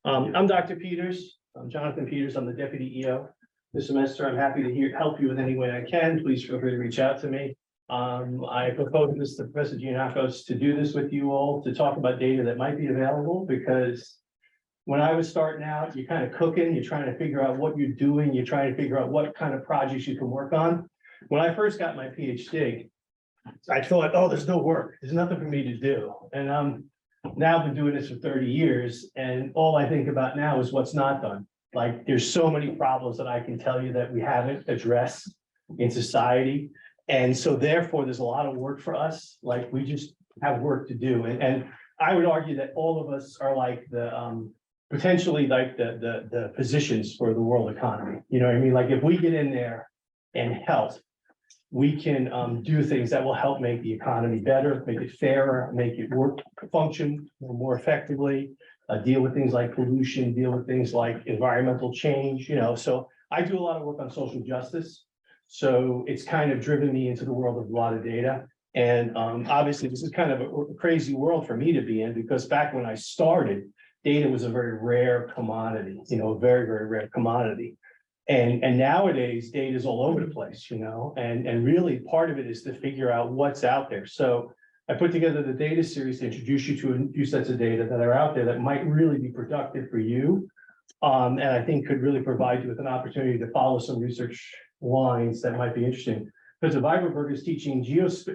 I'm Dr. Peters. I'm Jonathan Peters. I'm the Deputy EO. This semester, I'm happy to help you in any way I can. Please feel free to reach out to me. I proposed this to Professor Giannakos to do this with you all, to talk about data that might be available, because when I was starting out, you're kind of cooking, you're trying to figure out what you're doing, you're trying to figure out what kind of projects you can work on. When I first got my PhD, I thought, oh, there's no work, there's nothing for me to do. And now I've been doing this for 30 years, and all I think about now is what's not done. Like, there's so many problems that I can tell you that we haven't addressed in society. And so therefore, there's a lot of work for us. Like, we just have work to do. And I would argue that all of us are like the potentially like the physicians for the world economy. You know what I mean? Like, if we get in there and help, we can do things that will help make the economy better, make it fairer, make it function more effectively, deal with things like pollution, deal with things like environmental change, you know. So I do a lot of work on social justice. So it's kind of driven me into the world of a lot of data. And obviously, this is kind of a crazy world for me to be in, because back when I started, data was a very rare commodity, you know, a very, very rare commodity. And nowadays, data is all over the place, you know, and really part of it is to figure out what's out there. So I put together the data series to introduce you to a few sets of data that are out there that might really be productive for you. And I think could really provide you with an opportunity to follow some research lines that might be interesting. Because Weiberberg is teaching spatial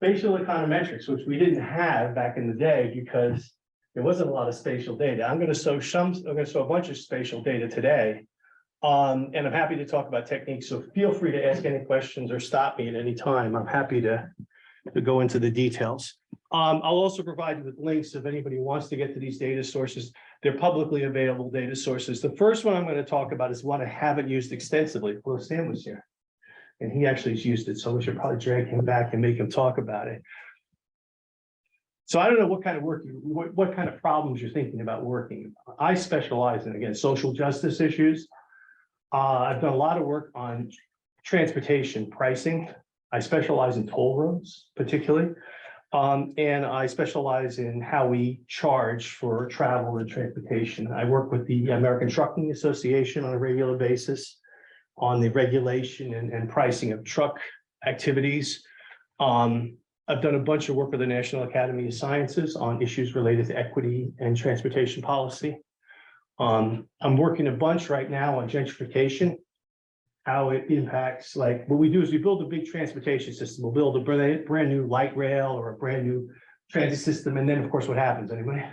econometrics, which we didn't have back in the day because there wasn't a lot of spatial data. I'm going to show a bunch of spatial data today. And I'm happy to talk about techniques. So feel free to ask any questions or stop me at any time. I'm happy to go into the details. I'll also provide you with links if anybody wants to get to these data sources. They're publicly available data sources. The first one I'm going to talk about is one I haven't used extensively. Well, Sam was here, and he actually has used it, so we should probably drag him back and make him talk about it. So I don't know what kind of work, what kind of problems you're thinking about working. I specialize in, again, social justice issues. I've done a lot of work on transportation pricing. I specialize in toll roads, particularly. And I specialize in how we charge for travel and transportation. I work with the American Trucking Association on a regular basis on the regulation and pricing of truck activities. I've done a bunch of work with the National Academy of Sciences on issues related to equity and transportation policy. I'm working a bunch right now on gentrification, how it impacts, like what we do is we build a big transportation system. We'll build a brand new light rail or a brand new transit system. And then of course, what happens anyway?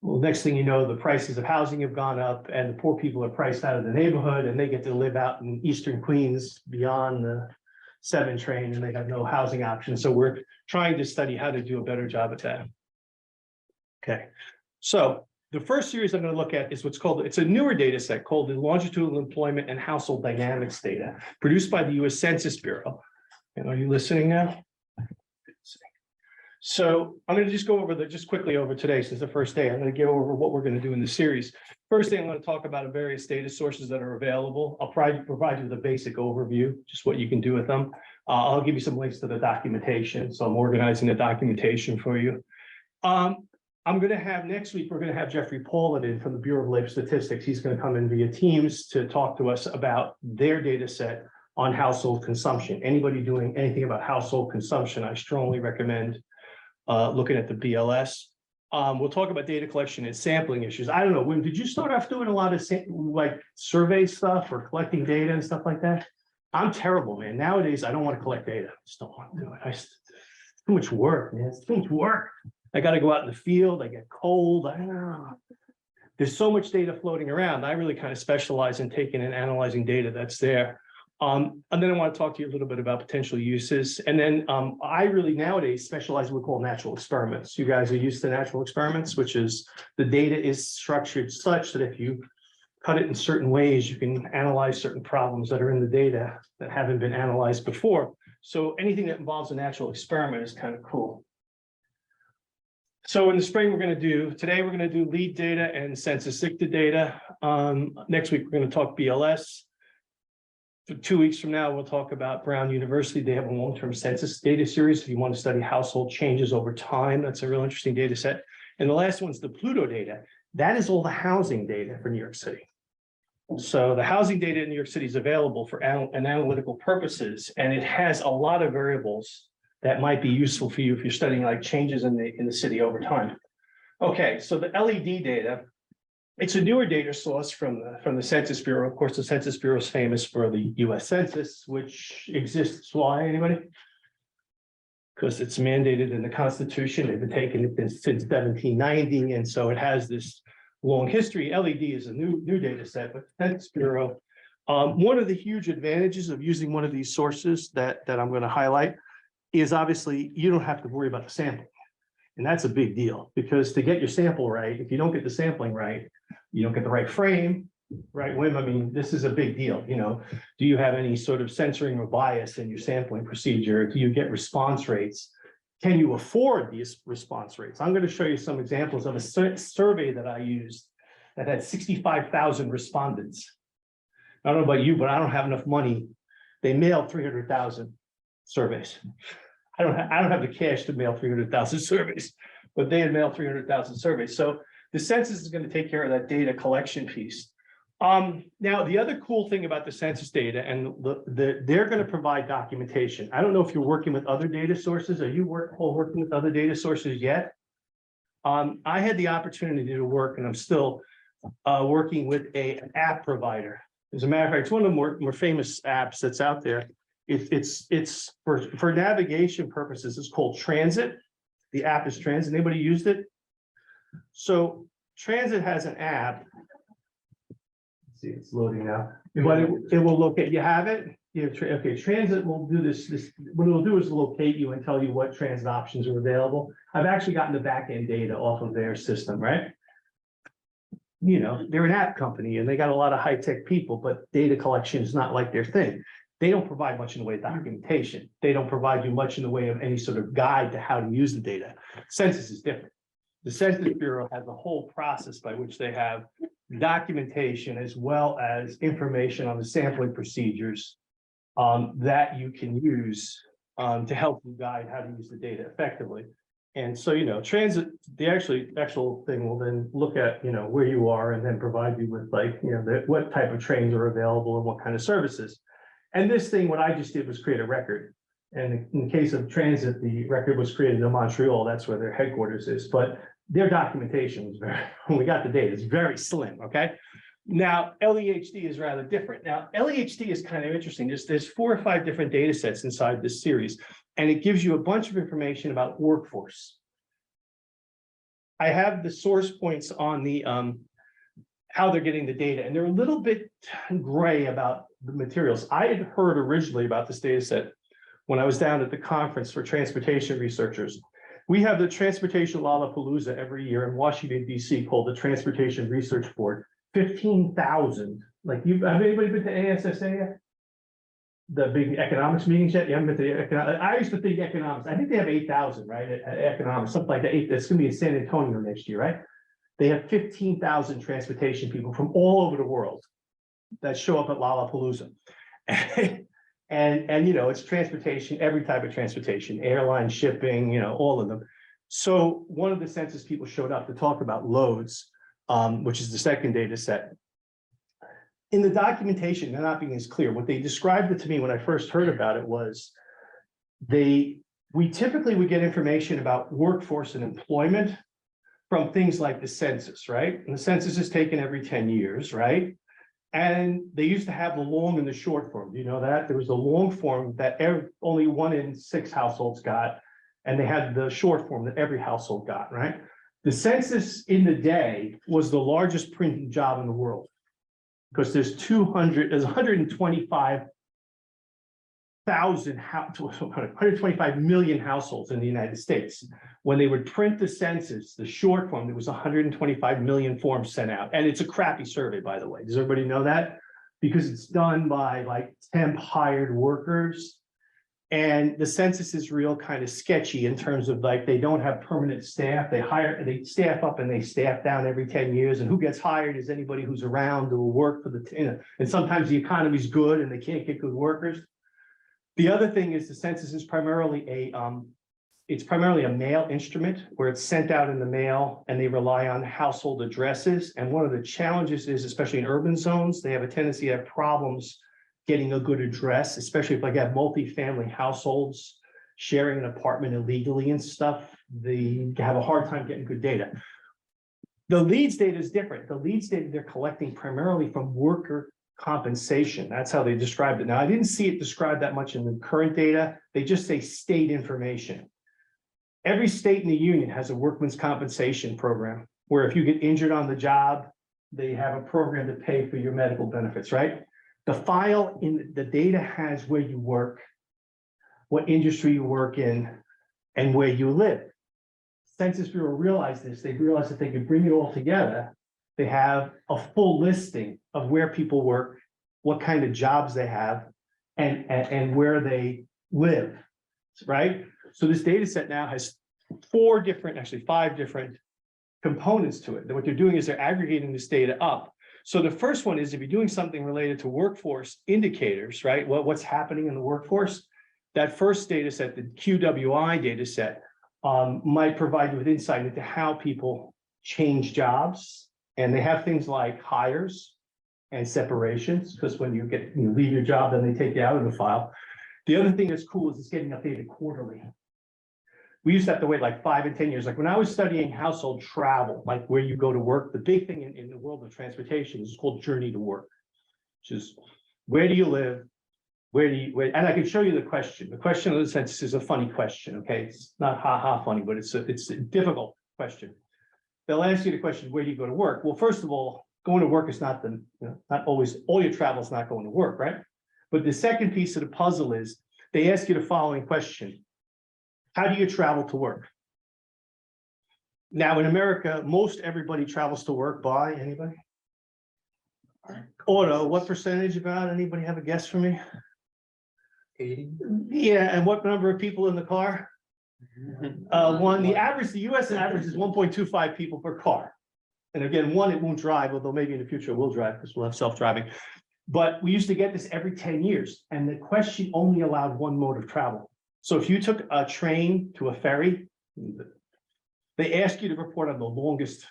Well, next thing you know, the prices of housing have gone up and the poor people are priced out of the neighborhood and they get to live out in Eastern Queens beyond the 7 train and they have no housing options. So we're trying to study how to do a better job at that. Okay, so the first series I'm going to look at is what's called, it's a newer data set called the Longitudinal Employment and Household Dynamics data produced by the US Census Bureau. And are you listening now? So I'm going to just go over just quickly over today, since the first day, I'm going to go over what we're going to do in the series. First thing I'm going to talk about are various data sources that are available. I'll provide you with a basic overview, just what you can do with them. I'll give you some links to the documentation. So I'm organizing the documentation for you. I'm going to have next week, we're going to have Jeffrey Paulin in from the Bureau of Labor Statistics. He's going to come in via Teams to talk to us about their data set on household consumption. Anybody doing anything about household consumption, I strongly recommend looking at the BLS. We'll talk about data collection and sampling issues. I don't know, Wim, did you start off doing a lot of like survey stuff or collecting data and stuff like that? I'm terrible, man. Nowadays, I don't want to collect data. I just don't want to do it. Too much work, man. It's too much work. I got to go out in the field. I get cold. I don't know. There's so much data floating around. I really kind of specialize in taking and analyzing data that's there. And then I want to talk to you a little bit about potential uses. And then I really nowadays specialize in what we call natural experiments. You guys are used to natural experiments, which is the data is structured such that if you cut it in certain ways, you can analyze certain problems that are in the data that haven't been analyzed before. So anything that involves a natural experiment is kind of cool. So in the spring, today we're going to do LEHD data and Census Zip Code data. Next week, we're going to talk BLS. 2 weeks from now, we'll talk about Brown University. They have a long-term census data series. If you want to study household changes over time, that's a real interesting data set. And the last one's the Pluto data. That is all the housing data for New York City. So the housing data in New York City is available for analytical purposes, and it has a lot of variables that might be useful for you if you're studying like changes in the city over time. Okay, so the LEHD data, it's a newer data source from the Census Bureau. Of course, the Census Bureau is famous for the US Census, which exists. Why, anybody? Because it's mandated in the Constitution. They've been taking it since 1790, and so it has this long history. LEHD is a new data set, but the Census Bureau, one of the huge advantages of using one of these sources that I'm going to highlight is obviously you don't have to worry about the sampling. And that's a big deal, because to get your sample right, if you don't get the sampling right, you don't get the right frame, right, Wim? I mean, this is a big deal. You know, do you have any sort of censoring or bias in your sampling procedure? Do you get response rates? Can you afford these response rates? I'm going to show you some examples of a survey that I used that had 65,000 respondents. I don't know about you, but I don't have enough money. They mailed 300,000 surveys. I don't have the cash to mail 300,000 surveys, but they had mailed 300,000 surveys. So the census is going to take care of that data collection piece. Now, the other cool thing about the census data, and they're going to provide documentation. I don't know if you're working with other data sources. Are you working with other data sources yet? I had the opportunity to work, and I'm still working with an app provider. As a matter of fact, it's one of the more famous apps that's out there. It's for navigation purposes. It's called Transit. The app is Transit. Anybody used it? So Transit has an app. Let's see, it's loading now. But it will locate. You have it. Okay. Transit will do this. What it'll do is locate you and tell you what transit options are available. I've actually gotten the back end data off of their system, right? You know, they're an app company and they got a lot of high tech people, but data collection is not like their thing. They don't provide much in the way of documentation. They don't provide you much in the way of any sort of guide to how to use the data. Census is different. The Census Bureau has a whole process by which they have documentation as well as information on the sampling procedures that you can use to help you guide how to use the data effectively. And so, you know, Transit, the actual thing will then look at, you know, where you are and then provide you with, like, you know, what type of trains are available and what kind of services. And this thing, what I just did was create a record. And in the case of Transit, the record was created in Montreal. That's where their headquarters is. But their documentation was when we got the data, it's very slim. Okay. Now, LEHD is rather different. Now, LEHD is kind of interesting. There's 4 or 5 different data sets inside this series, and it gives you a bunch of information about workforce. I have the source points on the how they're getting the data, and they're a little bit gray about the materials. I had heard originally about this data set when I was down at the conference for transportation researchers. We have the Transportation Lollapalooza every year in Washington, D.C. called the Transportation Research Board. 15,000. Like, have anybody been to ASSA yet? The big economics meetings yet? You haven't been to the economics? I used to think economics. I think they have 8,000, right? At economics, something like that. That's going to be in San Antonio next year, right? They have 15,000 transportation people from all over the world that show up at Lollapalooza. And you know, it's transportation, every type of transportation, airline, shipping, you know, all of them. So one of the census people showed up to talk about loads, which is the second data set. In the documentation, they're not being as clear. What they described it to me when I first heard about it was we typically would get information about workforce and employment from things like the census, right? And the census is taken every 10 years, right? And they used to have the long and the short form. Do you know that? There was a long form that only 1 in 6 households got, and they had the short form that every household got, right? The census in the day was the largest printing job in the world because there's 125 million households in the United States. When they would print the census, the short form, there was 125 million forms sent out. And it's a crappy survey, by the way. Does everybody know that? Because it's done by like temp hired workers. And the census is real kind of sketchy in terms of like, they don't have permanent staff. They staff up and they staff down every 10 years. And who gets hired is anybody who's around who will work for the, and sometimes the economy's good and they can't get good workers. The other thing is the census is primarily a mail instrument where it's sent out in the mail and they rely on household addresses. And one of the challenges is, especially in urban zones, they have a tendency to have problems getting a good address, especially if like have multi-family households sharing an apartment illegally and stuff. They have a hard time getting good data. The LEHD data is different. The LEHD data they're collecting primarily from worker compensation. That's how they described it. Now, I didn't see it described that much in the current data. They just say state information. Every state in the union has a workman's compensation program where if you get injured on the job, they have a program to pay for your medical benefits, right? The file in the data has where you work, what industry you work in, and where you live. Census Bureau realized this. They realized that they could bring it all together. They have a full listing of where people work, what kind of jobs they have, and where they live, right? So this data set now has five different components to it. What they're doing is they're aggregating this data up. So the first one is if you're doing something related to workforce indicators, right? What's happening in the workforce? That first data set, the QWI data set, might provide you with insight into how people change jobs. And they have things like hires and separations, because when you leave your job, then they take you out of the file. The other thing that's cool is it's getting updated quarterly. We used to have to wait like 5 and 10 years. Like when I was studying household travel, like where you go to work, the big thing in the world of transportation is called journey to work, which is where do you live? And I can show you the question. The question of the census is a funny question, okay? It's not funny, but it's a difficult question. They'll ask you the question, where do you go to work? Well, first of all, going to work is not always, all your travel is not going to work, right? But the second piece of the puzzle is they ask you the following question. How do you travel to work? Now in America, most everybody travels to work by anybody? Auto, what percentage about? Anybody have a guess for me? 80. Yeah, and what number of people in the car? One, the US average is 1.25 people per car. And again, one, it won't drive, although maybe in the future it will drive because we'll have self-driving. But we used to get this every 10 years, and the question only allowed one mode of travel. So if you took a train to a ferry, they ask you to report on the longest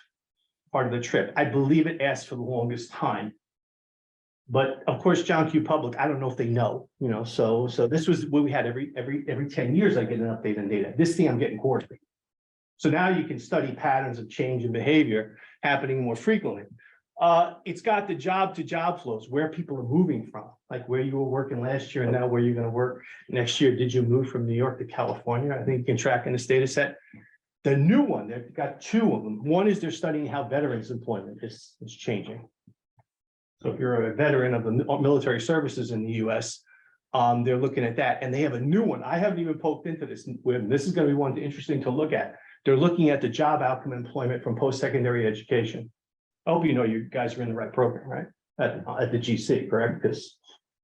part of the trip. I believe it asked for the longest time. But of course, John Q. Public, I don't know if they know, so this was what we had every 10 years, I get an update on data. This thing I'm getting quarterly. So now you can study patterns of change in behavior happening more frequently. It's got the job to job flows, where people are moving from, like where you were working last year and now where you're going to work next year. Did you move from New York to California? I think you can track in this data set. The new one, they've got two of them. One is they're studying how veterans employment is changing. So if you're a veteran of the military services in the US, they're looking at that. And they have a new one. I haven't even poked into this. This is going to be one interesting to look at. They're looking at the job outcome employment from post-secondary education. I hope you know you guys are in the right program, right? At the GC, correct? Because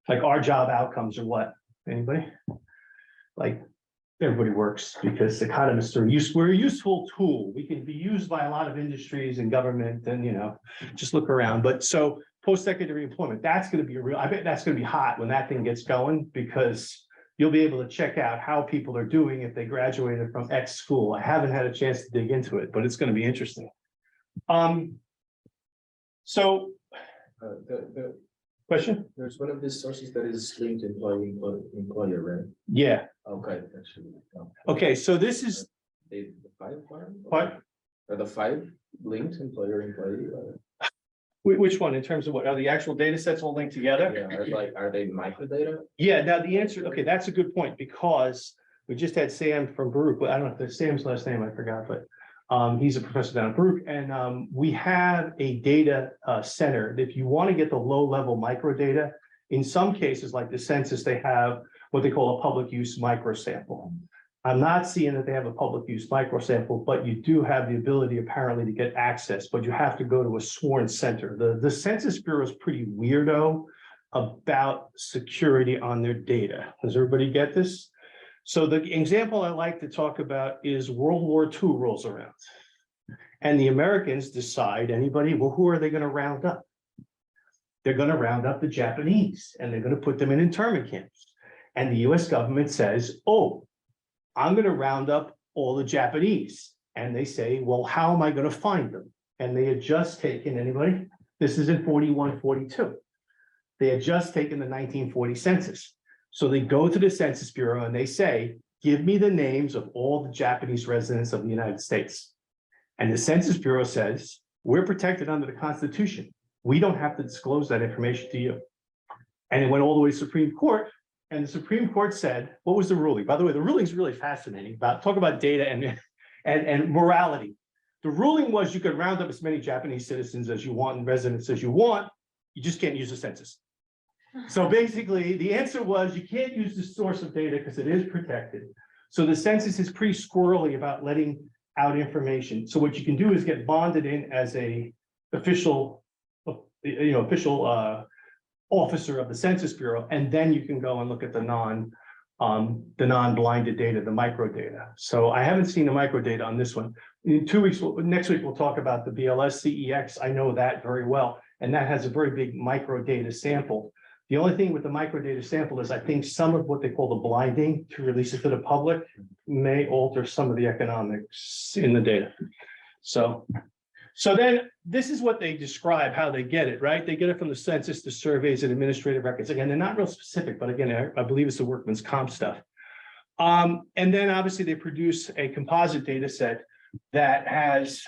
like our job outcomes are what? Anybody? Like everybody works because economists are we're a useful tool. We can be used by a lot of industries and government and, just look around. But so post-secondary employment, that's going to be I bet that's going to be hot when that thing gets going, because you'll be able to check out how people are doing if they graduated from X school. I haven't had a chance to dig into it, but it's going to be interesting. So The question? There's one of these sources that is linked employer, right? Yeah. Okay, actually. Okay, so this is The five one? what? Are the five linked employee? Which one in terms of what are the actual data sets all linked together? Yeah, are they microdata? Yeah, now the answer, okay, that's a good point, because we just had Sam from Baruch, but I don't know if Sam's last name, I forgot, but he's a professor down at Baruch, and we have a data center. If you want to get the low-level microdata, in some cases, like the census, they have what they call a public use microsample. I'm not seeing that they have a public use microsample, but you do have the ability apparently to get access, but you have to go to a sworn center. The Census Bureau is pretty weirdo about security on their data. Does everybody get this? So the example I like to talk about is World War II rolls around. And the Americans decide, anybody, well, who are they going to round up? They're going to round up the Japanese and they're going to put them in internment camps. And the US government says, oh, I'm going to round up all the Japanese. And they say, well, how am I going to find them? And they had just taken, anybody? This is in 41, 42. They had just taken the 1940 census. So they go to the Census Bureau and they say, give me the names of all the Japanese residents of the United States. And the Census Bureau says, we're protected under the Constitution. We don't have to disclose that information to you. And it went all the way to Supreme Court. And the Supreme Court said, what was the ruling? By the way, the ruling is really fascinating talk about data and morality. The ruling was you could round up as many Japanese citizens as you want and residents as you want. You just can't use the census. So basically, the answer was you can't use the source of data because it is protected. So the census is pretty squirrely about letting out information. So what you can do is get bonded in as a official, officer of the Census Bureau, and then you can go and look at the non-blinded data, the micro data. So I haven't seen the micro data on this one. In 2 weeks, next week, we'll talk about the BLS CEX. I know that very well, and that has a very big micro data sample. The only thing with the micro data sample is I think some of what they call the blinding to release it to the public may alter some of the economics in the data. So then this is what they describe how they get it, right? They get it from the census, the surveys, and administrative records. Again, they're not real specific, but again, I believe it's the workman's comp stuff. And then obviously they produce a composite data set that has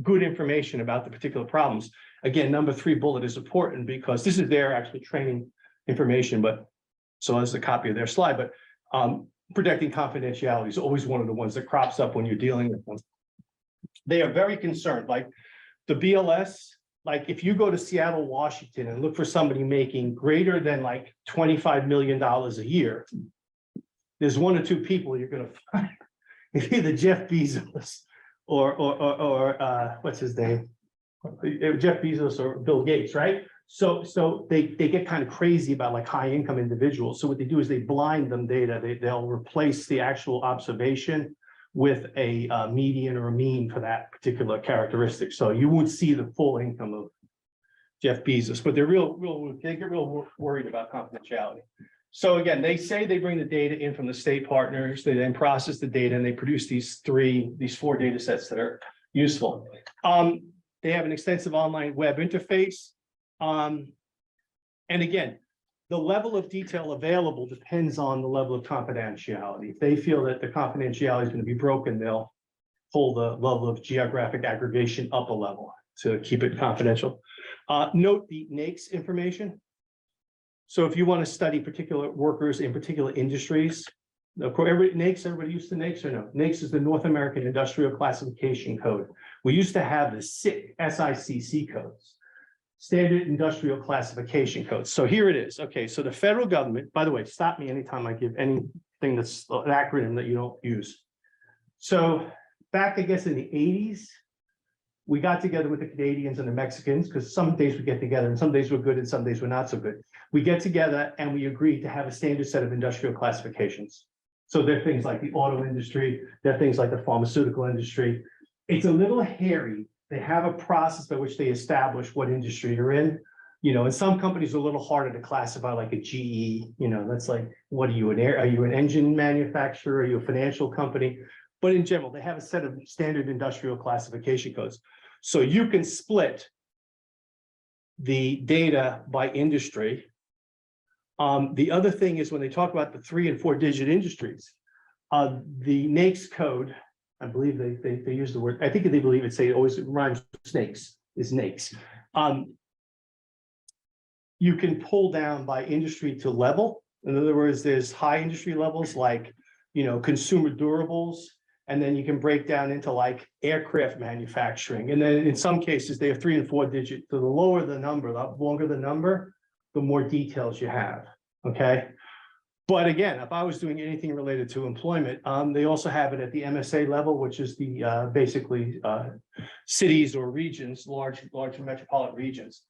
good information about the particular problems. Again, number 3 bullet is important because this is their actually training information, but so as a copy of their slide, but protecting confidentiality is always one of the ones that crops up when you're dealing with them. They are very concerned, like the BLS, like if you go to Seattle, Washington and look for somebody making greater than like $25 million a year, there's 1 or 2 people you're going to find. It's either Jeff Bezos or what's his name? Jeff Bezos or Bill Gates, right? So they get kind of crazy about like high income individuals. So what they do is they blind them data. They'll replace the actual observation with a median or a mean for that particular characteristic. So you won't see the full income of Jeff Bezos, but they're they get real worried about confidentiality. So again, they say they bring the data in from the state partners. They then process the data and they produce these 4 data sets that are useful. They have an extensive online web interface. And again, the level of detail available depends on the level of confidentiality. If they feel that the confidentiality is going to be broken, they'll pull the level of geographic aggregation up a level to keep it confidential. Note the NAICS information. So if you want to study particular workers in particular industries, of course, everybody used to NAICS or no? NAICS is the North American Industrial Classification Code. We used to have the SICC codes, Standard Industrial Classification Codes. So here it is. Okay, so the federal government, by the way, stop me anytime I give anything that's an acronym that you don't use. So back, I guess, in the 80s, we got together with the Canadians and the Mexicans because some days we get together and some days we're good and some days we're not so good. We get together and we agreed to have a standard set of industrial classifications. So there are things like the auto industry, there are things like the pharmaceutical industry. It's a little hairy. They have a process by which they establish what industry you're in. You know, and some companies are a little harder to classify, like a GE, you know, that's like, what are you, are you an engine manufacturer? Are you a financial company? But in general, they have a set of standard industrial classification codes. So you can split the data by industry. The other thing is when they talk about the 3- and 4-digit industries, the NAICS code, I believe they use the word, I think they believe it always rhymes with snakes, is NAICS. You can pull down by industry to level. In other words, there's high industry levels like, you know, consumer durables, and then you can break down into like aircraft manufacturing. And then in some cases, they have 3- and 4-digit. So the lower the number, the longer the number, the more details you have, okay? But again, if I was doing anything related to employment, they also have it at the MSA level, which is the basically cities or regions, large metropolitan regions.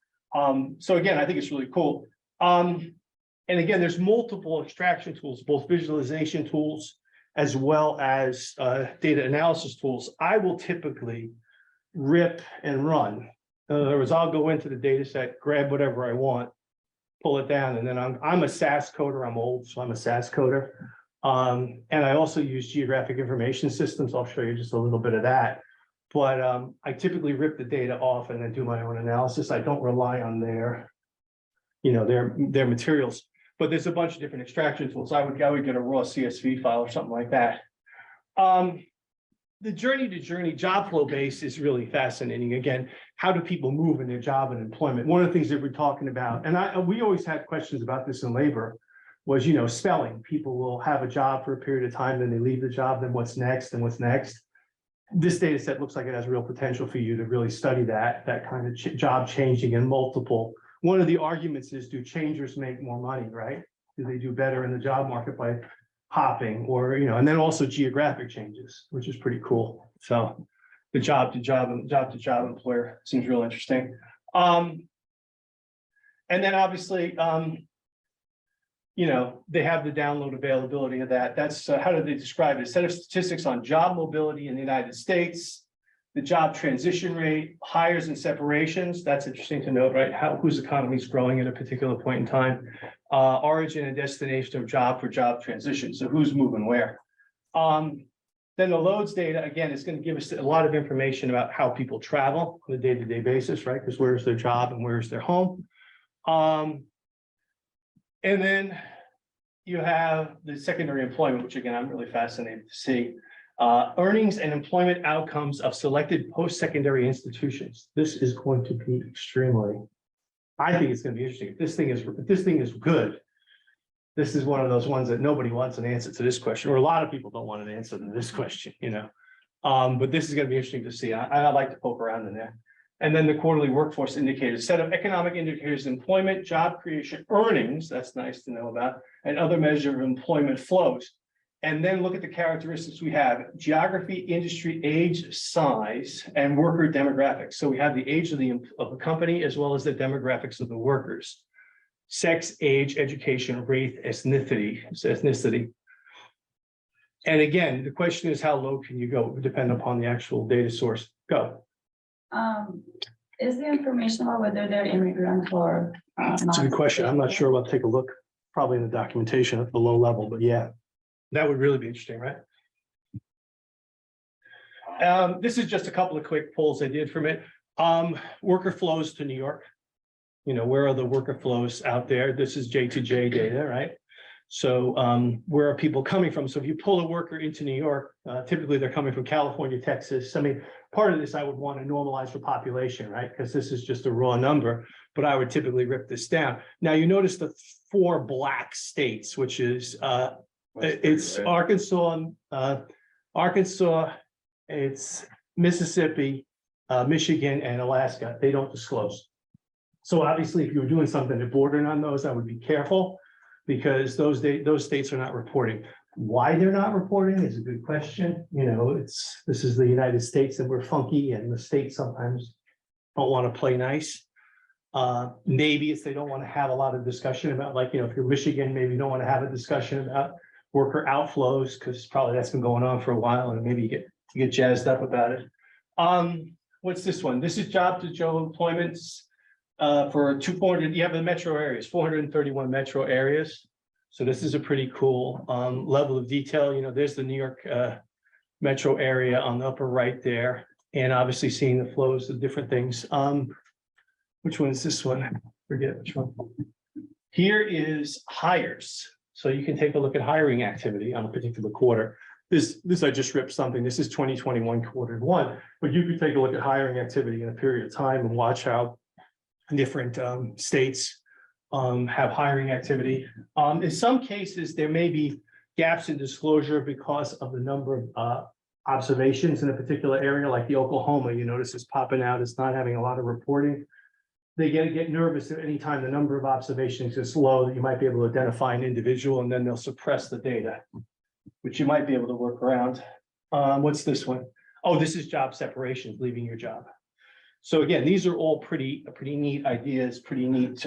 So again, I think it's really cool. And again, there's multiple extraction tools, both visualization tools as well as data analysis tools. I will typically rip and run. In other words, I'll go into the data set, grab whatever I want, pull it down, and then I'm a SAS coder. I'm old, so I'm a SAS coder. And I also use geographic information systems. I'll show you just a little bit of that. But I typically rip the data off and then do my own analysis. I don't rely on their materials. But there's a bunch of different extraction tools. I would get a raw CSV file or something like that. The journey to journey job flow base is really fascinating. Again, how do people move in their job and employment? One of the things that we're talking about, and we always had questions about this in labor, was, spelling. People will have a job for a period of time, then they leave the job, then what's next and what's next. This data set looks like it has real potential for you to really study that kind of job changing and multiple. One of the arguments is, do changers make more money, right? Do they do better in the job market by hopping, or, and then also geographic changes, which is pretty cool. So the job to job employer seems real interesting. And then obviously, they have the download availability of that. That's how do they describe it? A set of statistics on job mobility in the United States, the job transition rate, hires and separations. That's interesting to note, right? Whose economy is growing at a particular point in time. Origin and destination of job for job transition. So who's moving where? Then the loads data, again, is going to give us a lot of information about how people travel on a day-to-day basis, right? Because where's their job and where's their home? And then you have the secondary employment, which again, I'm really fascinated to see. Earnings and employment outcomes of selected post-secondary institutions. This is going to be I think it's going to be interesting. If this thing is good, this is one of those ones that nobody wants an answer to this question, or a lot of people don't want an answer to this question, but this is going to be interesting to see. I like to poke around in there. And then the quarterly workforce indicators, set of economic indicators, employment, job creation, earnings, that's nice to know about, and other measure of employment flows. And then look at the characteristics we have: geography, industry, age, size, and worker demographics. So we have the age of the company as well as the demographics of the workers: sex, age, education, race, ethnicity. And again, the question is, how low can you go? Depend upon the actual data source. Go. Is the information about whether they're immigrant or That's a good question. I'm not sure. We'll take a look, probably in the documentation at the low level, but yeah, that would really be interesting, right? This is just a couple of quick polls I did from it. Worker flows to New York. Where are the worker flows out there? This is J2J data, right? So where are people coming from? So if you pull a worker into New York, typically they're coming from California, Texas. I mean, part of this I would want to normalize for population, right? Because this is just a raw number, but I would typically rip this down. Now you notice the 4 black states, which is it's Arkansas, it's Mississippi, Michigan, and Alaska. They don't disclose. So obviously, if you were doing something that bordered on those, I would be careful, because those states are not reporting. Why they're not reporting is a good question. This is the United States, and we're funky, and the states sometimes don't want to play nice. Maybe it's they don't want to have a lot of discussion about, like, if you're Michigan, maybe you don't want to have a discussion about worker outflows, because probably that's been going on for a while, and maybe you get jazzed up about it. What's this one? This is job to job employments. For 400, you have the metro areas, 431 metro areas. So this is a pretty cool level of detail. There's the New York metro area on the upper right there, and obviously seeing the flows of different things. Which one is this one? I forget which one. Here is hires. So you can take a look at hiring activity on a particular quarter. This I just ripped something. This is 2021 Q1, but you could take a look at hiring activity in a period of time and watch how different states have hiring activity. In some cases, there may be gaps in disclosure because of the number of observations in a particular area, like the Oklahoma, you notice is popping out. It's not having a lot of reporting. They get nervous at any time the number of observations is low, that you might be able to identify an individual, and then they'll suppress the data, which you might be able to work around. What's this one? Oh, this is job separations, leaving your job. So again, these are all pretty neat ideas, pretty neat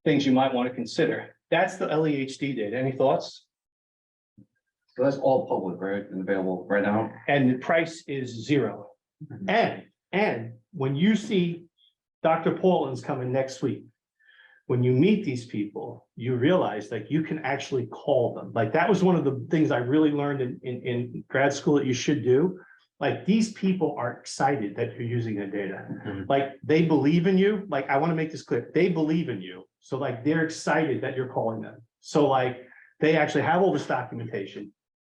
things you might want to consider. That's the LEHD data. Any thoughts? So that's all public, right, and available right now? And the price is zero. And when you see Dr. Paulins coming next week, when you meet these people, you realize that you can actually call them. Like that was one of the things I really learned in grad school that you should do. Like these people are excited that you're using their data. Like they believe in you. Like I want to make this clear. They believe in you. So like they're excited that you're calling them. So like they actually have all this documentation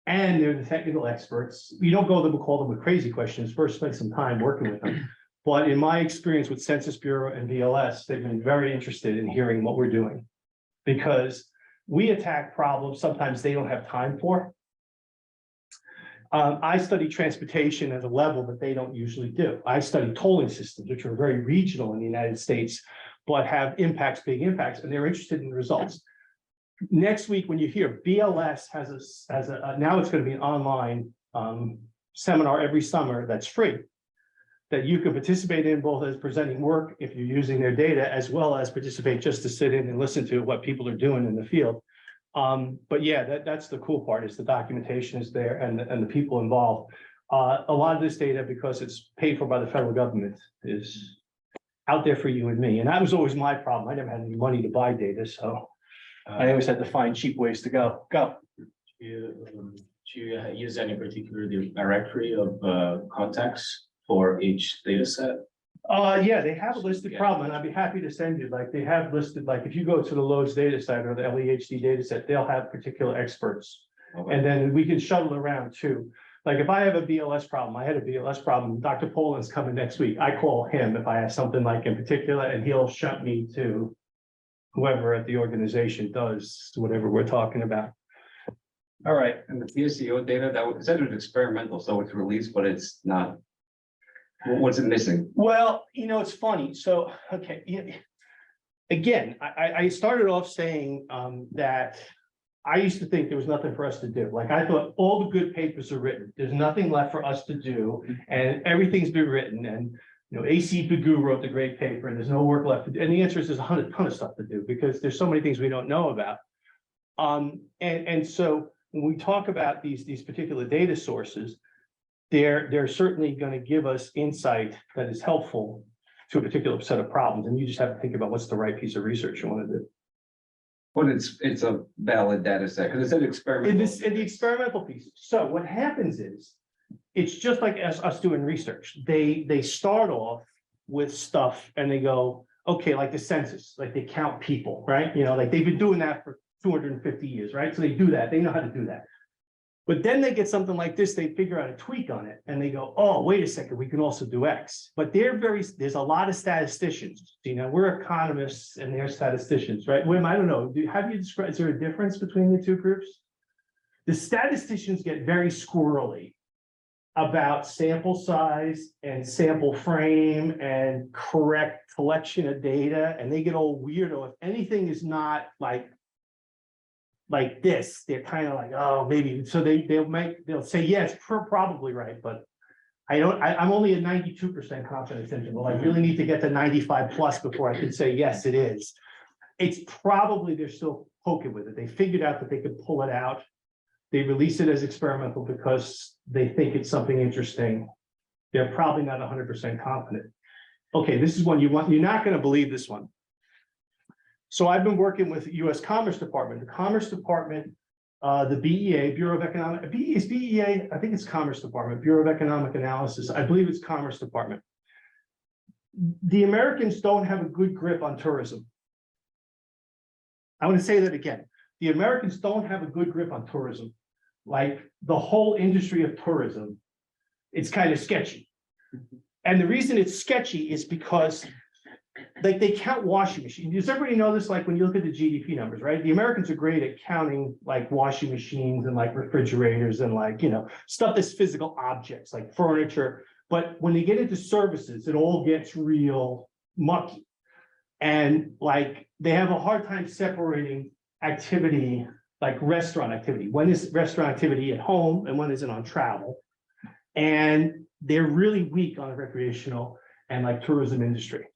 and they're the technical experts. You don't go to them and call them with crazy questions. First, spend some time working with them. But in my experience with Census Bureau and BLS, they've been very interested in hearing what we're doing because we attack problems sometimes they don't have time for. I study transportation at a level that they don't usually do. I study tolling systems, which are very regional in the United States, but have impacts, big impacts, and they're interested in the results. Next week, when you hear BLS has a now it's going to be an online seminar every summer that's free, that you can participate in both as presenting work if you're using their data, as well as participate just to sit in and listen to what people are doing in the field. But yeah, that's the cool part is the documentation is there and the people involved. A lot of this data, because it's paid for by the federal government, is out there for you and me. And that was always my problem. I never had any money to buy data, so I always had to find cheap ways to go. Do you use any particular directory of contacts for each data set? Yeah, they have a listed problem, and I'd be happy to send you, like, they have listed, like, if you go to the LOADS data set or the LEHD data set, they'll have particular experts. Okay. And then we can shuttle around too. Like, if I have a BLS problem, I had a BLS problem, Dr. Poland's coming next week. I call him if I have something like in particular, and he'll shunt me to whoever at the organization does whatever we're talking about. All right, and the PSEO data, that was said it was experimental, so it's released, but it's not. What's it missing? Well, you know, it's funny. So, okay, yeah, again, I started off saying that I used to think there was nothing for us to do. Like I thought all the good papers are written. There's nothing left for us to do, and everything's been written. And you know, AC Pagoo wrote the great paper, and there's no work left to do. And the answer is there's a ton of stuff to do because there's so many things we don't know about. And so when we talk about these particular data sources, they're certainly going to give us insight that is helpful to a particular set of problems. And you just have to think about what's the right piece of research you want to do. But it's a valid data set because it said experimental. In the experimental piece. So what happens is, it's just like us doing research. They start off with stuff and they go, okay, like the census, like they count people, right? You know, like they've been doing that for 250 years, right? So they do that. They know how to do that. But then they get something like this, they figure out a tweak on it and they go, oh, wait a second, we can also do X. But there's a lot of statisticians, you know, we're economists and they're statisticians, right? Wim, I don't know, how do you describe, is there a difference between the two groups? The statisticians get very squirrely about sample size and sample frame and correct collection of data. And they get all weirdo. If anything is not like this, they're kind of like, oh, maybe. So they'll say, yes, probably right. But I'm only at 92% confidence interval. I really need to get to 95 plus before I can say, yes, it is. It's probably, they're still poking with it. They figured out that they could pull it out. They release it as experimental because they think it's something interesting. They're probably not 100% confident. Okay, this is one you want. You're not going to believe this one. So I've been working with the U.S. Commerce Department. The Commerce Department, the BEA, Bureau of Economic, BEA, I think it's Commerce Department, Bureau of Economic Analysis. I believe it's Commerce Department. The Americans don't have a good grip on tourism. I want to say that again. The Americans don't have a good grip on tourism. Like the whole industry of tourism, it's kind of sketchy. And the reason it's sketchy is because like they count washing machines. Does everybody know this? Like when you look at the GDP numbers, right? The Americans are great at counting like washing machines and like refrigerators and like, you know, stuff that's physical objects like furniture. But when they get into services, it all gets real mucky. And like they have a hard time separating activity, like restaurant activity. When is restaurant activity at home and when is it on travel? And they're really weak on the recreational and like tourism industry.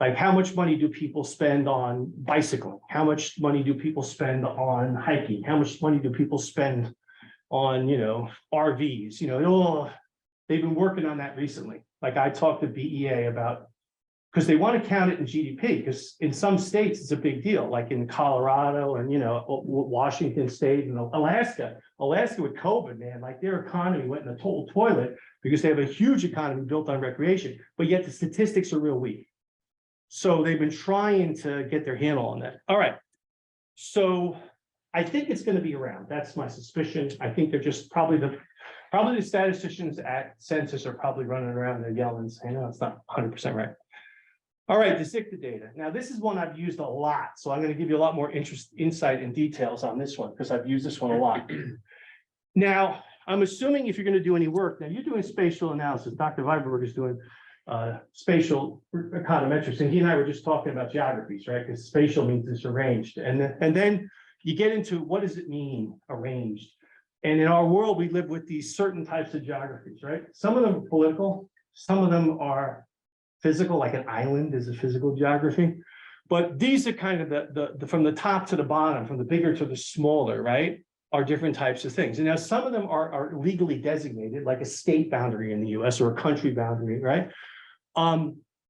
Like, how much money do people spend on bicycling? How much money do people spend on hiking? How much money do people spend on, RVs? They've been working on that recently. Like, I talked to BEA about, because they want to count it in GDP, because in some states it's a big deal, like in Colorado and, Washington State and Alaska. Alaska with COVID, man, like their economy went in the total toilet because they have a huge economy built on recreation, but yet the statistics are real weak. So they've been trying to get their handle on that. All right. So I think it's going to be around. That's my suspicion. I think they're just probably the statisticians at Census are probably running around there yelling, saying, no, it's not 100% right. All right, the ZCTA data. Now, this is one I've used a lot. So I'm going to give you a lot more insight and details on this one because I've used this one a lot. Now, I'm assuming if you're going to do any work, now you're doing spatial analysis. Dr. Weiberg is doing spatial econometrics, and he and I were just talking about geographies, right? Because spatial means it's arranged, and then you get into what does it mean arranged. And in our world, we live with these certain types of geographies, right? Some of them are political, some of them are physical, like an island is a physical geography. But these are kind of the from the top to the bottom, from the bigger to the smaller, right? Are different types of things. And now some of them are legally designated, like a state boundary in the US or a country boundary, right?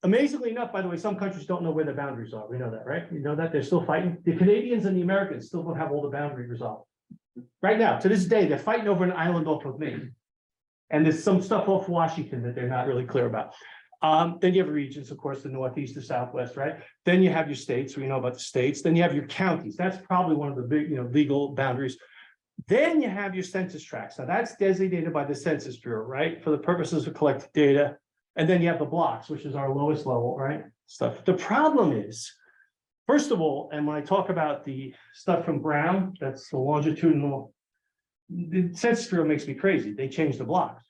Amazingly enough, by the way, some countries don't know where the boundaries are. We know that, right? You know that they're still fighting. The Canadians and the Americans still don't have all the boundaries resolved. Right now, to this day, they're fighting over an island off of Maine. And there's some stuff off Washington that they're not really clear about. Then you have regions, of course, the Northeast, the Southwest, right? Then you have your states, we know about the states. Then you have your counties. That's probably one of the big, legal boundaries. Then you have your census tracts. Now that's designated by the Census Bureau, right? For the purposes of collecting data. And then you have the blocks, which is our lowest level, right? Stuff. The problem is, first of all, and when I talk about the stuff from Brown, that's the longitudinal, the Census Bureau makes me crazy. They change the blocks.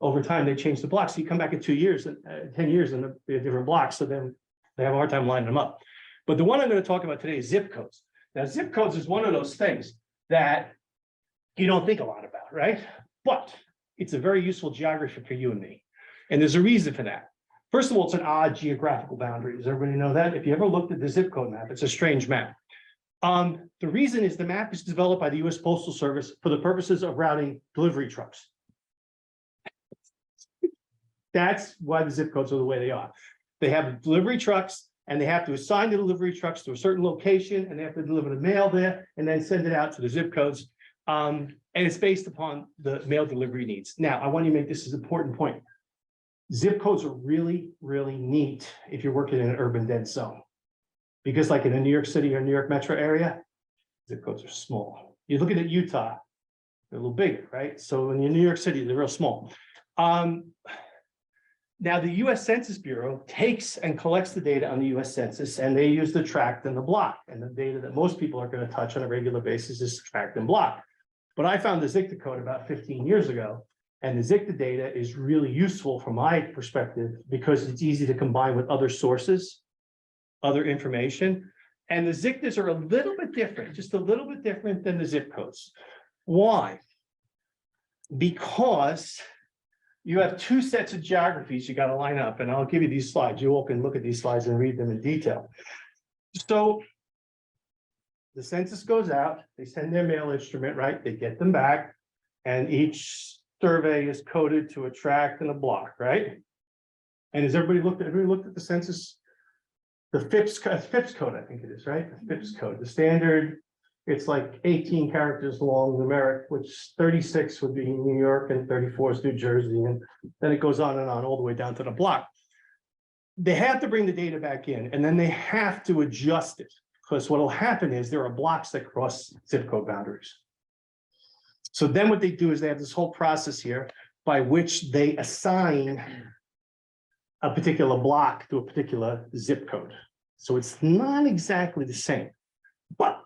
Over time, they change the blocks. So you come back in 2 years, 10 years, and they're different blocks. So then they have a hard time lining them up. But the one I'm going to talk about today is zip codes. Now, zip codes is one of those things that you don't think a lot about, right? But it's a very useful geography for you and me. And there's a reason for that. First of all, it's an odd geographical boundary. Does everybody know that? If you ever looked at the zip code map, it's a strange map. The reason is the map is developed by the US Postal Service for the purposes of routing delivery trucks. That's why the zip codes are the way they are. They have delivery trucks and they have to assign the delivery trucks to a certain location and they have to deliver the mail there and then send it out to the zip codes. And it's based upon the mail delivery needs. Now, I want to make this as an important point. Zip codes are really, really neat if you're working in an urban dense zone. Because like in a New York City or New York metro area, zip codes are small. You're looking at Utah, they're a little bigger, right? So when you're in New York City, they're real small. Now, the US Census Bureau takes and collects the data on the US Census, and they use the tract and the block. And the data that most people are going to touch on a regular basis is tract and block. But I found the ZCTA code about 15 years ago, and the ZCTA data is really useful from my perspective because it's easy to combine with other sources, other information. And the ZCTAs are a little bit different, just a little bit different than the zip codes. Why? Because you have two sets of geographies you got to line up, and I'll give you these slides. You all can look at these slides and read them in detail. So the census goes out, they send their mail instrument, right? They get them back, and each survey is coded to a tract and a block, right? And has everybody looked at the census? The FIPS code, I think it is, right? The FIPS code, the standard. It's like 18 characters long numeric, which 36 would be New York and 34 is New Jersey. And then it goes on and on all the way down to the block. They have to bring the data back in and then they have to adjust it because what will happen is there are blocks that cross zip code boundaries. So then what they do is they have this whole process here by which they assign a particular block to a particular zip code. So it's not exactly the same, but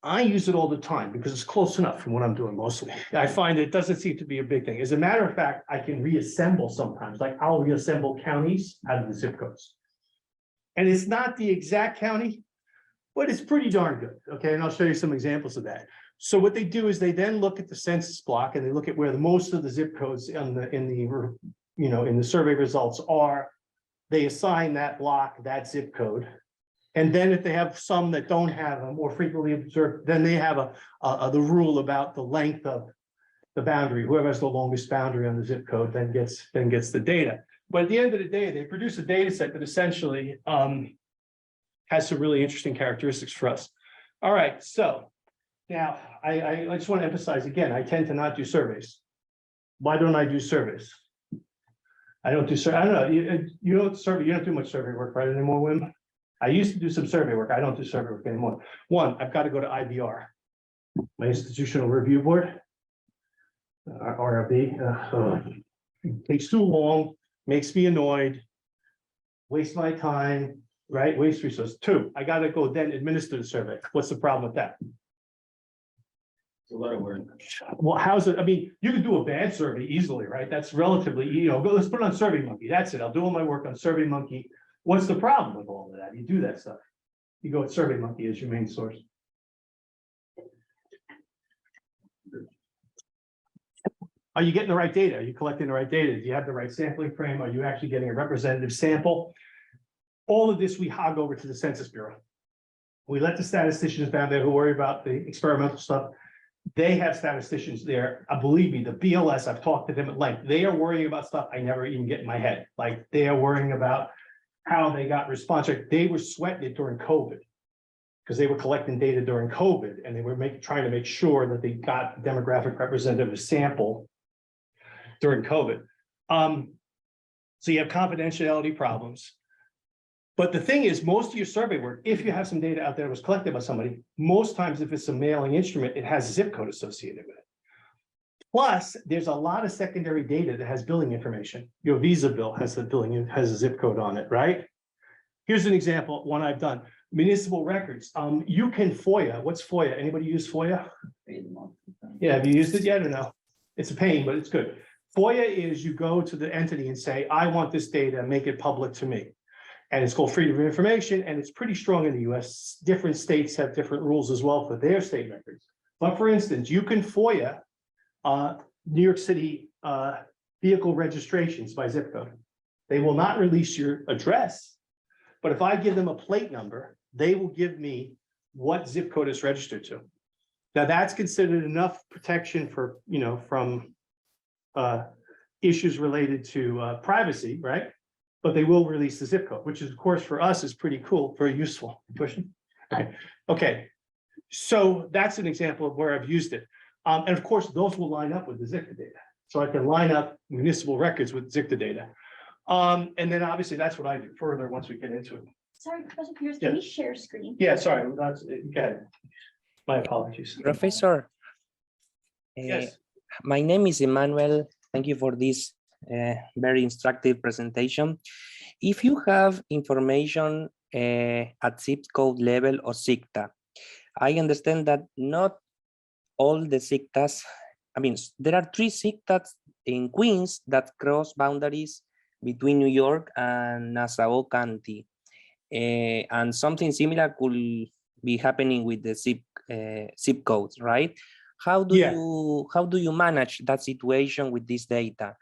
I use it all the time because it's close enough from what I'm doing mostly. I find it doesn't seem to be a big thing. As a matter of fact, I can reassemble sometimes, like I'll reassemble counties out of the zip codes. And it's not the exact county, but it's pretty darn good. Okay, and I'll show you some examples of that. So what they do is they then look at the census block and they look at where most of the zip codes in the survey results are. they assign that block, that zip code. And then if they have some that don't have a more frequently observed, then they have the rule about the length of the boundary. Whoever has the longest boundary on the zip code then gets the data. But at the end of the day, they produce a data set that essentially has some really interesting characteristics for us. All right, so now I just want to emphasize again, I tend to not do surveys. Why don't I do surveys? I don't do I don't know. You don't survey. You don't do much survey work right anymore, Wim. I used to do some survey work. I don't do survey work anymore. One, I've got to go to IBR, my institutional review board, RRB. Takes too long, makes me annoyed, waste my time, right? Waste resources. Two, I got to go then administer the survey. What's the problem with that? It's a lot of work. Well, how's it? I mean, you can do a bad survey easily, right? That's relatively, let's put it on SurveyMonkey. That's it. I'll do all my work on SurveyMonkey. What's the problem with all of that? You do that stuff. You go with SurveyMonkey as your main source. Are you getting the right data? Are you collecting the right data? Do you have the right sampling frame? Are you actually getting a representative sample? All of this we hog over to the Census Bureau. We let the statisticians down there who worry about the experimental stuff. They have statisticians there. Believe me, the BLS, I've talked to them at length. They are worrying about stuff I never even get in my head. Like they are worrying about how they got response rate. They were sweating it during COVID because they were collecting data during COVID and they were trying to make sure that they got demographic representative sample during COVID. So you have confidentiality problems. But the thing is, most of your survey work, if you have some data out there that was collected by somebody, most times if it's a mailing instrument, it has a zip code associated with it. Plus, there's a lot of secondary data that has billing information. Your Visa bill has the billing, has a zip code on it, right? Here's an example, one I've done. Municipal records. You can FOIA. What's FOIA? Anybody use FOIA? Yeah, have you used it yet or no? It's a pain, but it's good. FOIA is you go to the entity and say, I want this data, make it public to me. And it's called freedom of information, and it's pretty strong in the US. Different states have different rules as well for their state records. But for instance, you can FOIA New York City vehicle registrations by zip code. They will not release your address, but if I give them a plate number, they will give me what zip code it's registered to. Now that's considered enough protection for, from issues related to privacy, right? But they will release the zip code, which is, of course, for us is pretty cool, very useful. Question? Okay. So that's an example of where I've used it. And of course, those will line up with the ZCTA data. So I can line up municipal records with ZCTA data. And then obviously that's what I do further once we get into it. Sorry, Professor Pierce, Yeah. can we share screen? Yeah, sorry, that's, go ahead. My apologies. Professor, Yes. my name is Emmanuel. Thank you for this very instructive presentation. If you have information at zip code level or ZCTA, I understand that not all the ZCTAs, there are 3 ZCTAs in Queens that cross boundaries between New York and Nassau County. And something similar could be happening with the zip codes, right? How do you manage that situation with this data?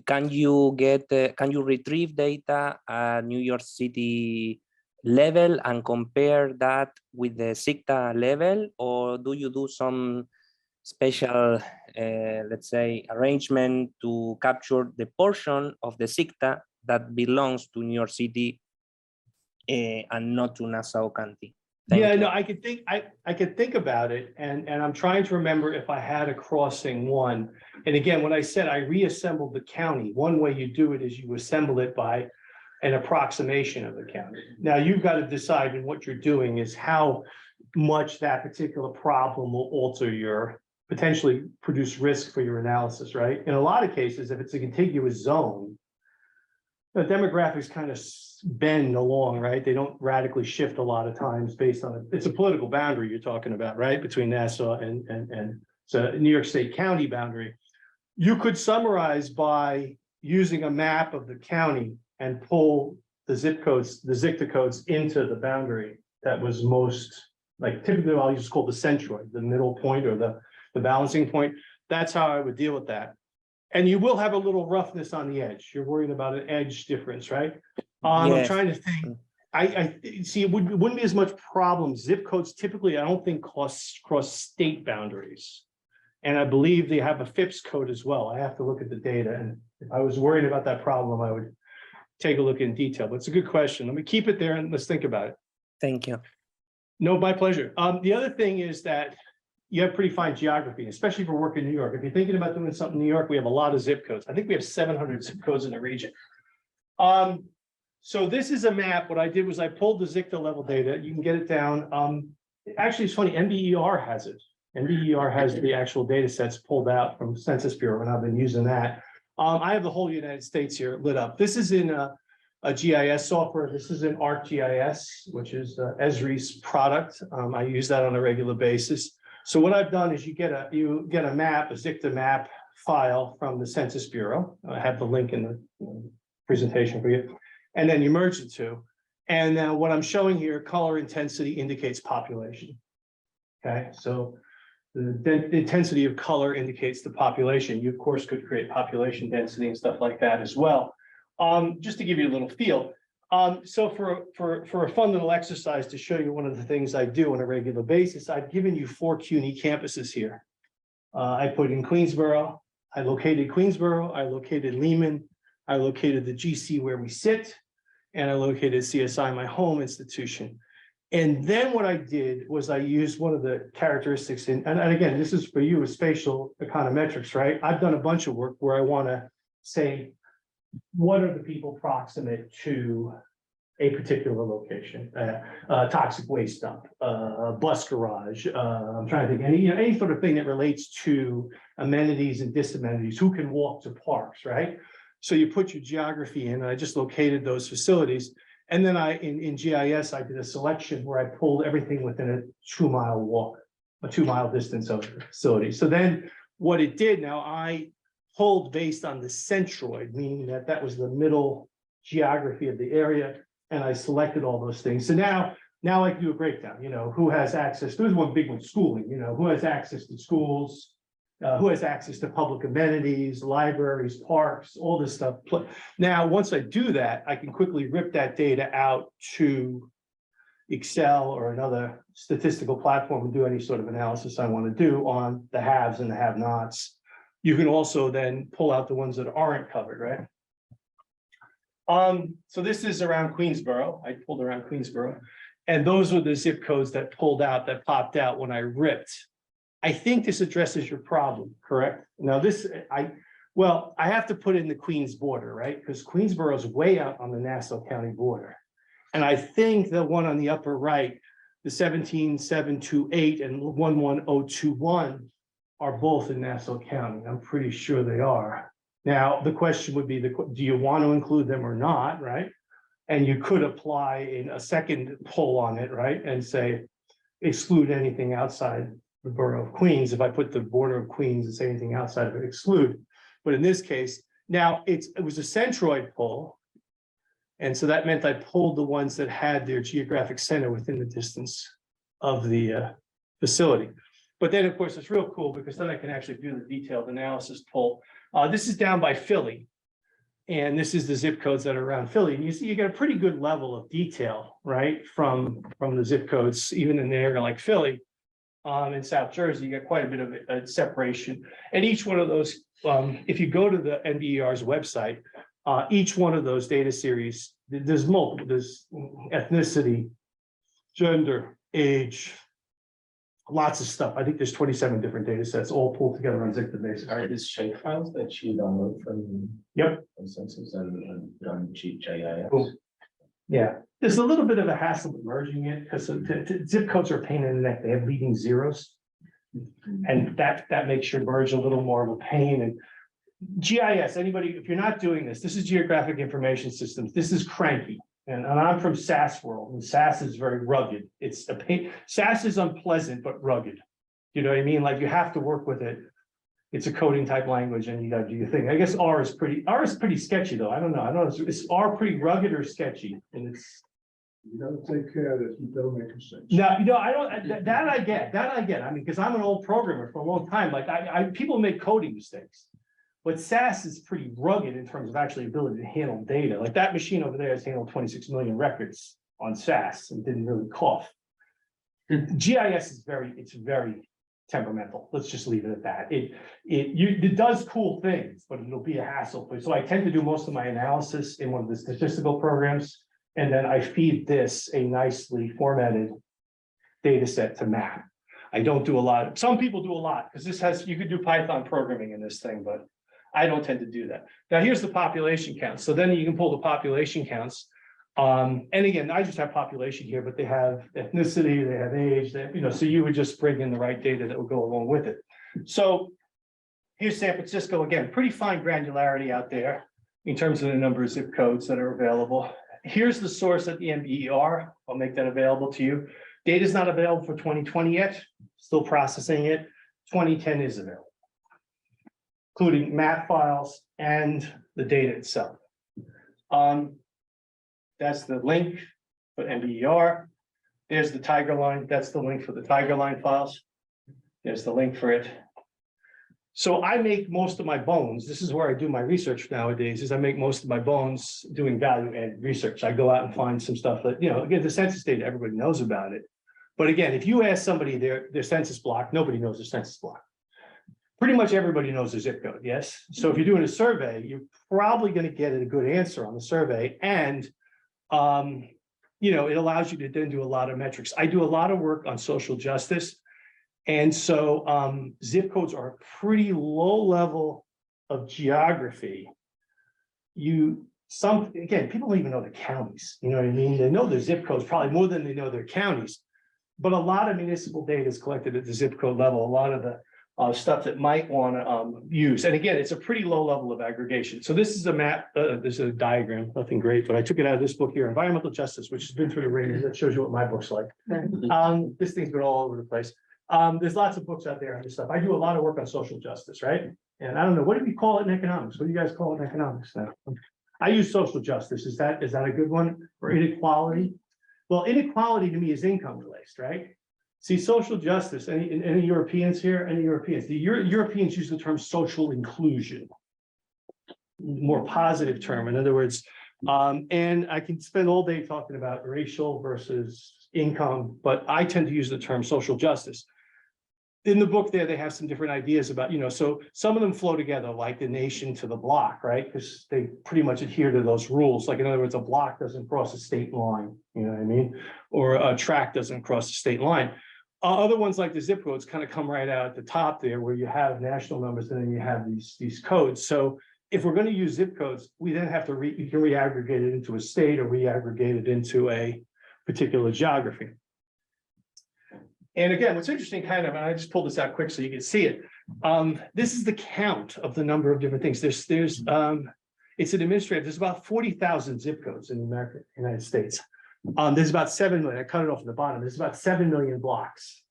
Can you retrieve data at New York City level and compare that with the ZCTA level, or do you do some special, let's say, arrangement to capture the portion of the ZCTA that belongs to New York City and not to Nassau County? Thank you. No, I could think about it, and I'm trying to remember if I had a crossing one. And again, when I said I reassembled the county, one way you do it is you assemble it by an approximation of the county. Now you've got to decide in what you're doing is how much that particular problem will alter your, potentially produce risk for your analysis, right? In a lot of cases, if it's a contiguous zone, the demographics kind of bend along, right? They don't radically shift a lot of times based on it. It's a political boundary you're talking about, right? Between Nassau and so New York State county boundary. You could summarize by using a map of the county and pull the zip codes, the ZCTA codes into the boundary that was most, like typically I'll just call the centroid, the middle point or the balancing point. That's how I would deal with that. And you will have a little roughness on the edge. You're worried about an edge difference, right? I'm Yes. trying to think. I see, it wouldn't be as much problem. Zip codes typically, I don't think cross state boundaries. And I believe they have a FIPS code as well. I have to look at the data, and if I was worried about that problem, I would take a look in detail, but it's a good question. Let me keep it there and let's think about it. Thank you. No, my pleasure. The other thing is that you have pretty fine geography, especially for work in New York. If you're thinking about doing something in New York, we have a lot of zip codes. I think we have 700 zip codes in the region. So this is a map. What I did was I pulled the ZCTA level data. You can get it down. Actually, it's funny, NBER has it. NBER has the actual data sets pulled out from Census Bureau, and I've been using that. I have the whole United States here lit up. This is in a GIS software. This is in ArcGIS, which is Esri's product. I use that on a regular basis. So what I've done is you get a map, a ZCTA map file from the Census Bureau. I have the link in the presentation for you. And then you merge the two. And now what I'm showing here, color intensity indicates population. Okay, so the intensity of color indicates the population. You, of course, could create population density and stuff like that as well. Just to give you a little feel. So for a fun little exercise to show you one of the things I do on a regular basis, I've given you 4 CUNY campuses here. I put in Queensboro. I located Queensboro. I located Lehman. I located the GC where we sit. And I located CSI, my home institution. And then what I did was I used one of the characteristics and again, this is for you with spatial econometrics, right? I've done a bunch of work where I want to say, what are the people proximate to a particular location? Toxic waste dump, bus garage. I'm trying to think any sort of thing that relates to amenities and disamenities. Who can walk to parks, right? So you put your geography in, and I just located those facilities. And then in GIS, I did a selection where I pulled everything within a 2-mile walk, a 2-mile distance of the facility. So then what it did, now I pulled based on the centroid, meaning that was the middle geography of the area. And I selected all those things. So now I can do a breakdown, who has access. There's one big one, schooling, who has access to schools, who has access to public amenities, libraries, parks, all this stuff. Now, once I do that, I can quickly rip that data out to Excel or another statistical platform and do any sort of analysis I want to do on the haves and the have-nots. You can also then pull out the ones that aren't covered, right? So this is around Queensboro. I pulled around Queensboro, and those were the zip codes that popped out when I ripped. I think this addresses your problem, correct? Now I have to put in the Queens border, right? Because Queensboro is way out on the Nassau County border. And I think the one on the upper right, the 17728 and 11021 are both in Nassau County. I'm pretty sure they are. Now, the question would be, do you want to include them or not, right? And you could apply in a second poll on it, right? And say, exclude anything outside the borough of Queens. If I put the border of Queens and say anything outside of it, exclude. But in this case, now it was a centroid poll. And so that meant I pulled the ones that had their geographic center within the distance of the facility. But then, of course, it's real cool because then I can actually do the detailed analysis poll. This is down by Philly. And this is the zip codes that are around Philly. And you see, you get a pretty good level of detail, right? From the zip codes, even in an area like Philly. In South Jersey, you get quite a bit of a separation. And each one of those, if you go to the NBER's website, each one of those data series, there's multiple, there's ethnicity, gender, age, lots of stuff. I think there's 27 different data sets all pulled together on ZCTA basis. Are these shape files that you download from? Yep. From Census and run GIS? Cool. Yeah, there's a little bit of a hassle with merging it because zip codes are a pain in the neck. They have leading zeros. And that makes your merge a little more of a pain. And GIS, anybody, if you're not doing this is geographic information systems. This is cranky. And I'm from SAS world, and SAS is very rugged. It's a pain. SAS is unpleasant, but rugged. You know what I mean? Like you have to work with it. It's a coding type language and you got to do your thing. I guess R is pretty sketchy though. I don't know. Is R pretty rugged or sketchy? And it's. You don't take care of this, you don't make mistakes. No, I don't, that I get. I mean, because I'm an old programmer for a long time. Like people make coding mistakes. But SAS is pretty rugged in terms of actually ability to handle data. Like that machine over there has handled 26 million records on SAS and didn't really cough. GIS is it's very temperamental. Let's just leave it at that. It does cool things, but it'll be a hassle. So I tend to do most of my analysis in one of the statistical programs, and then I feed this a nicely formatted data set to map. I don't do a lot. Some people do a lot because you could do Python programming in this thing, but I don't tend to do that. Now here's the population count. So then you can pull the population counts. And again, I just have population here, but they have ethnicity, they have age, so you would just bring in the right data that would go along with it. So here's San Francisco, again, pretty fine granularity out there in terms of the number of zip codes that are available. Here's the source at the MBER. I'll make that available to you. Data is not available for 2020 yet, still processing it. 2010 is available, including map files and the data itself. That's the link for MBER. There's the Tiger line. That's the link for the Tiger line files. There's the link for it. So I make most of my bones. This is where I do my research nowadays, is I make most of my bones doing value-added research. I go out and find some stuff that, again, the census data, everybody knows about it. But again, if you ask somebody their census block, nobody knows their census block. Pretty much everybody knows their zip code, yes? So if you're doing a survey, you're probably going to get a good answer on the survey. And it allows you to then do a lot of metrics. I do a lot of work on social justice. And so zip codes are a pretty low level of geography. Again, people don't even know the counties, you know what I mean? They know their zip codes probably more than they know their counties. But a lot of municipal data is collected at the zip code level, a lot of the stuff that might want to use. And again, it's a pretty low level of aggregation. So this is a map, this is a diagram, nothing great, but I took it out of this book here, Environmental Justice, which has been through the ringer. That shows you what my book's like. This thing's been all over the place. There's lots of books out there on this stuff. I do a lot of work on social justice, right? And I don't know, what do we call it in economics? What do you guys call it in economics now? I use social justice. Is that a good one? Or inequality? Well, inequality to me is income related, right? See, social justice, any Europeans here? Any Europeans? The Europeans use the term social inclusion. More positive term, in other words. And I can spend all day talking about racial versus income, but I tend to use the term social justice. In the book there, they have some different ideas about, so some of them flow together, like the nation to the block, right? Because they pretty much adhere to those rules. Like, in other words, a block doesn't cross a state line, you know what I mean? Or a tract doesn't cross a state line. Other ones like the zip codes kind of come right out at the top there, where you have national numbers and then you have these codes. So if we're going to use zip codes, we then have to you can re-aggregate it into a state or re-aggregate it into a particular geography. And again, what's interesting, and I just pulled this out quick so you can see it. This is the count of the number of different things. It's an administrative. There's about 40,000 zip codes in the United States. There's about 7 million. I cut it off at the bottom. There's about 7 million blocks.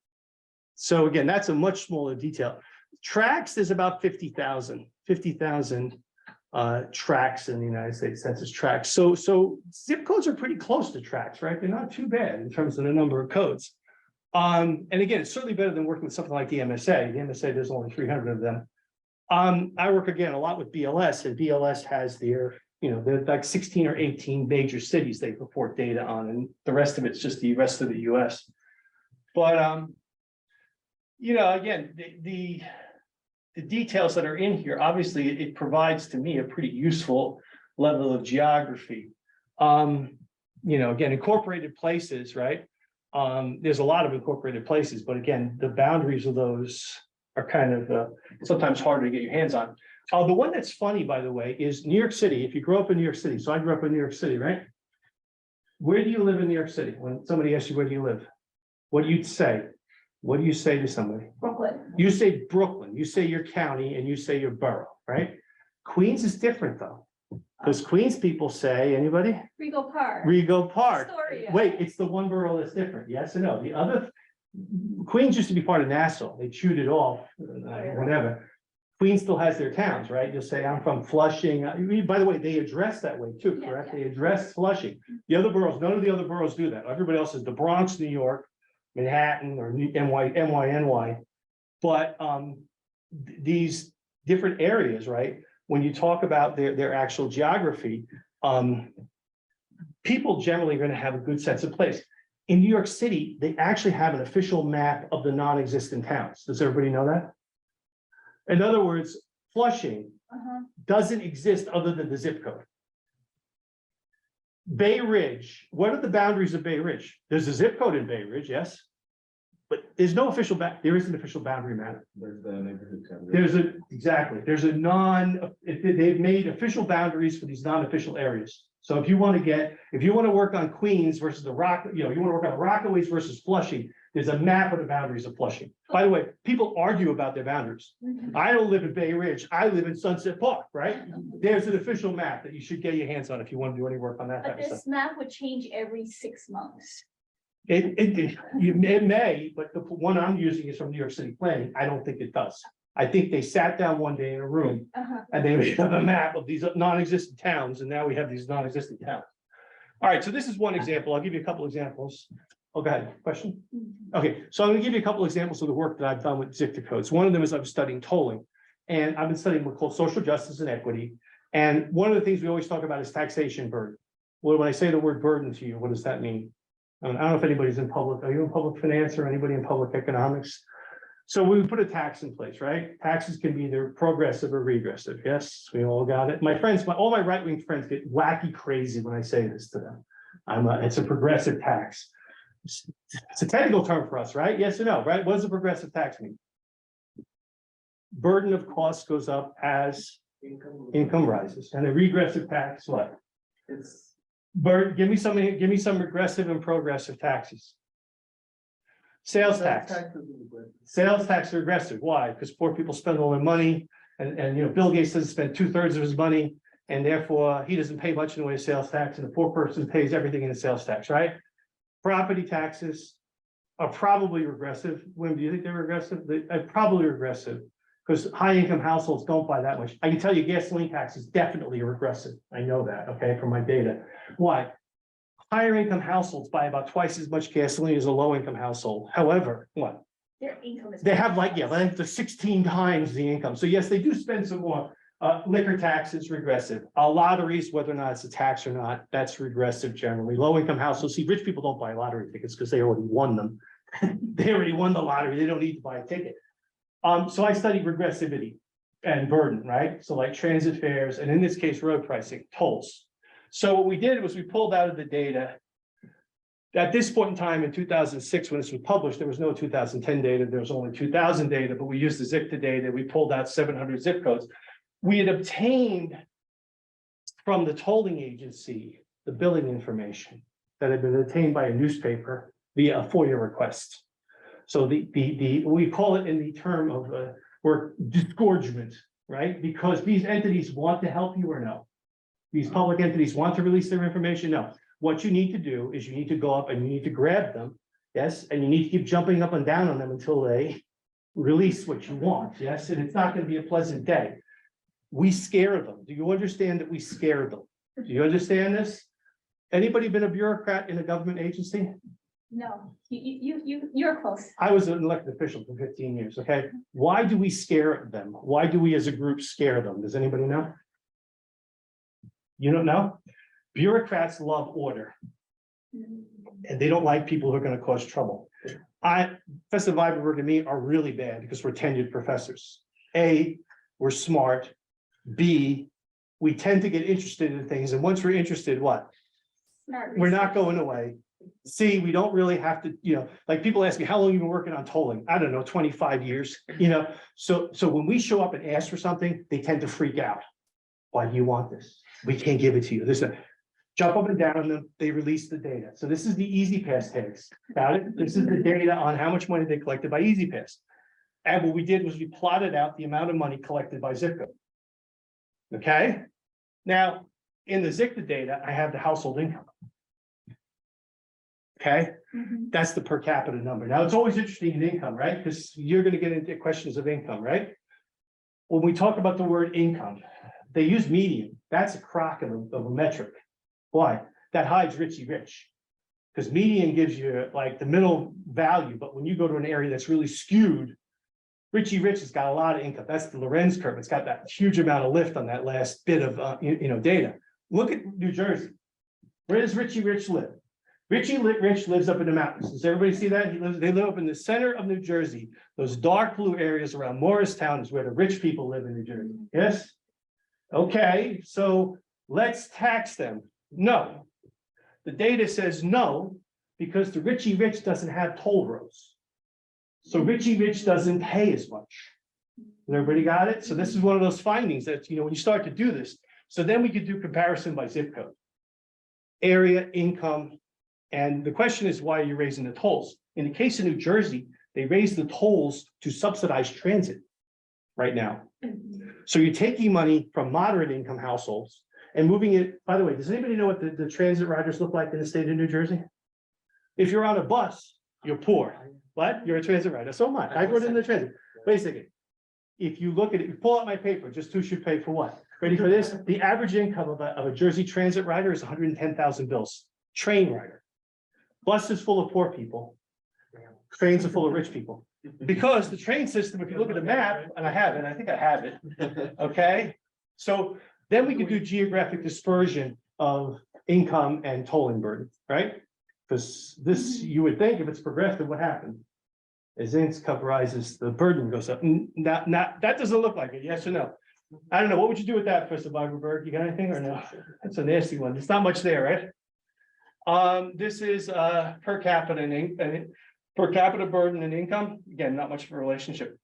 So again, that's a much smaller detail. Tracts, there's about 50,000 tracts in the United States, census tracts. So zip codes are pretty close to tracts, right? They're not too bad in terms of the number of codes. And again, it's certainly better than working with something like the MSA. The MSA, there's only 300 of them. I work again a lot with BLS, and BLS has their, they're like 16 or 18 major cities they report data on, and the rest of it's just the rest of the US. But again, the details that are in here, obviously it provides to me a pretty useful level of geography. Again, incorporated places, right? There's a lot of incorporated places, but again, the boundaries of those are kind of sometimes harder to get your hands on. The one that's funny, by the way, is New York City. If you grow up in New York City, so I grew up in New York City, right? Where do you live in New York City? When somebody asks you, where do you live? What do you say? What do you say to somebody? Brooklyn. You say Brooklyn, you say your county, and you say your borough, right? Queens is different though, because Queens people say, anybody? Regal Park. Regal Park. Astoria. Wait, it's the one borough that's different, yes or no? The other, Queens used to be part of Nassau. They chewed it off, whatever. Queens still has their towns, right? You'll say, I'm from Flushing. By the way, they address that way too, correct? Yeah. They address Flushing. The other boroughs, none of the other boroughs do that. Everybody else is the Bronx, New York, Manhattan, or NY. But these different areas, right? When you talk about their actual geography, people generally are going to have a good sense of place. In New York City, they actually have an official map of the non-existent towns. Does everybody know that? In other words, Flushing doesn't exist other than the zip code. Bay Ridge, what are the boundaries of Bay Ridge? There's a zip code in Bay Ridge, yes. But there's no official, there is an official boundary map. There's the neighborhood center. There's a they've made official boundaries for these non-official areas. So if you want to work on Queens versus you want to work on Rockaways versus Flushing, there's a map of the boundaries of Flushing. By the way, people argue about their boundaries. I don't live in Bay Ridge. I live in Sunset Park, right? There's an official map that you should get your hands on if you want to do any work on that type But of stuff. this map would change every 6 months. It may, but the one I'm using is from New York City Planning. I don't think it does. I think they sat down one day in a room and they made up a map of these non-existent towns, and now we have these non-existent towns. All right, so this is one example. I'll give you a couple examples. Oh, go ahead. Question? Okay, so I'm going to give you a couple examples of the work that I've done with ZCTA codes. One of them is I'm studying tolling, and I've been studying what's called social justice and equity. And one of the things we always talk about is taxation burden. Well, when I say the word burden to you, what does that mean? I don't know if anybody's in public. Are you in public finance or anybody in public economics? So we put a tax in place, right? Taxes can be either progressive or regressive. Yes, we all got it. My friends, all my right-wing friends get wacky crazy when I say this to them. It's a progressive tax. It's a technical term for us, right? Yes or no, right? What does a progressive tax mean? Burden of cost goes up as income rises, and a regressive tax, what? Give me some regressive and progressive taxes. Sales tax. Sales tax are regressive. Why? Because poor people spend all their money, and Bill Gates doesn't spend 2/3 of his money, and therefore he doesn't pay much in the way of sales tax, and the poor person pays everything in the sales tax, right? Property taxes are probably regressive. Wim, do you think they're regressive? They're probably regressive because high income households don't buy that much. I can tell you gasoline tax is definitely regressive. I know that, okay, from my data. Why? Higher income households buy about twice as much gasoline as a low income household. However, what? Their income is. They have like the 16 times the income. So yes, they do spend some more. Liquor tax is regressive. Lotteries, whether or not it's a tax or not, that's regressive generally. Low income households, see, rich people don't buy lottery tickets because they already won them. They already won the lottery. They don't need to buy a ticket. So I studied regressivity and burden, right? So like transit fares, and in this case, road pricing, tolls. So what we did was we pulled out of the data. At this point in time in 2006, when this was published, there was no 2010 data. There was only 2000 data, but we used the ZCTA data. We pulled out 700 zip codes. We had obtained from the tolling agency the billing information that had been obtained by a newspaper via a FOIA request. So we call it in the term of or disgorgement, right? Because these entities want to help you or no? These public entities want to release their information? No. What you need to do is you need to go up and you need to grab them, yes, and you need to keep jumping up and down on them until they release what you want, yes, and it's not going to be a pleasant day. We scare them. Do you understand that we scare them? Do you understand this? Anybody been a bureaucrat in a government agency? No, you're close. I was an elected official for 15 years, okay? Why do we scare them? Why do we as a group scare them? Does anybody know? You don't know? Bureaucrats love order, and they don't like people who are going to cause trouble. Professor Weiberberg and me are really bad because we're tenured professors. A, we're smart. B, we tend to get interested in things, and once we're interested, what? We're not going away. C, we don't really have to, like people ask me, how long you been working on tolling? I don't know, 25 years, So when we show up and ask for something, they tend to freak out. Why do you want this? We can't give it to you. Jump up and down on them, they release the data. So this is the Easy Pass tags. Got it? This is the data on how much money they collected by Easy Pass. And what we did was we plotted out the amount of money collected by zip code. Okay? Now, in the ZCTA data, I have the household income. Okay? That's the per capita number. Now, it's always interesting in income, right? Because you're going to get into questions of income, right? When we talk about the word income, they use median. That's a crock of a metric. Why? That hides richy rich. Because median gives you like the middle value, but when you go to an area that's really skewed, Richie Rich has got a lot of income. That's the Lorenz curve. It's got that huge amount of lift on that last bit of, data. Look at New Jersey. Where does Richie Rich live? Richie Rich lives up in the mountains. Does everybody see that? They live up in the center of New Jersey. Those dark blue areas around Morristown is where the rich people live in New Jersey. Yes? Okay, so let's tax them. No. The data says no, because the Richie Rich doesn't have toll roads. So Richie Rich doesn't pay as much. Everybody got it? So this is one of those findings that, when you start to do this, so then we could do comparison by zip code, area, income. And the question is, why are you raising the tolls? In the case of New Jersey, they raised the tolls to subsidize transit right now. So you're taking money from moderate income households and moving it. By the way, does anybody know what the transit riders look like in the state of New Jersey? If you're on a bus, you're poor. What? You're a transit rider. So am I. I rode in the transit. Wait a second. If you look at it, you pull out my paper, just who should pay for what? Ready for this? The average income of a Jersey transit rider is 110,000 bills. Train rider. Bus is full of poor people. Trains are full of rich people. Because the train system, if you look at the map, and I think I have it, okay? So then we could do geographic dispersion of income and tolling burden, right? Because this, you would think if it's progressive, what happened? As income rises, the burden goes up. Now, that doesn't look like it, yes or no? I don't know, what would you do with that, Professor Weiberberg? You got anything or no? That's a nasty one. There's not much there, right? This is per capita per capita burden and income. Again, not much of a relationship.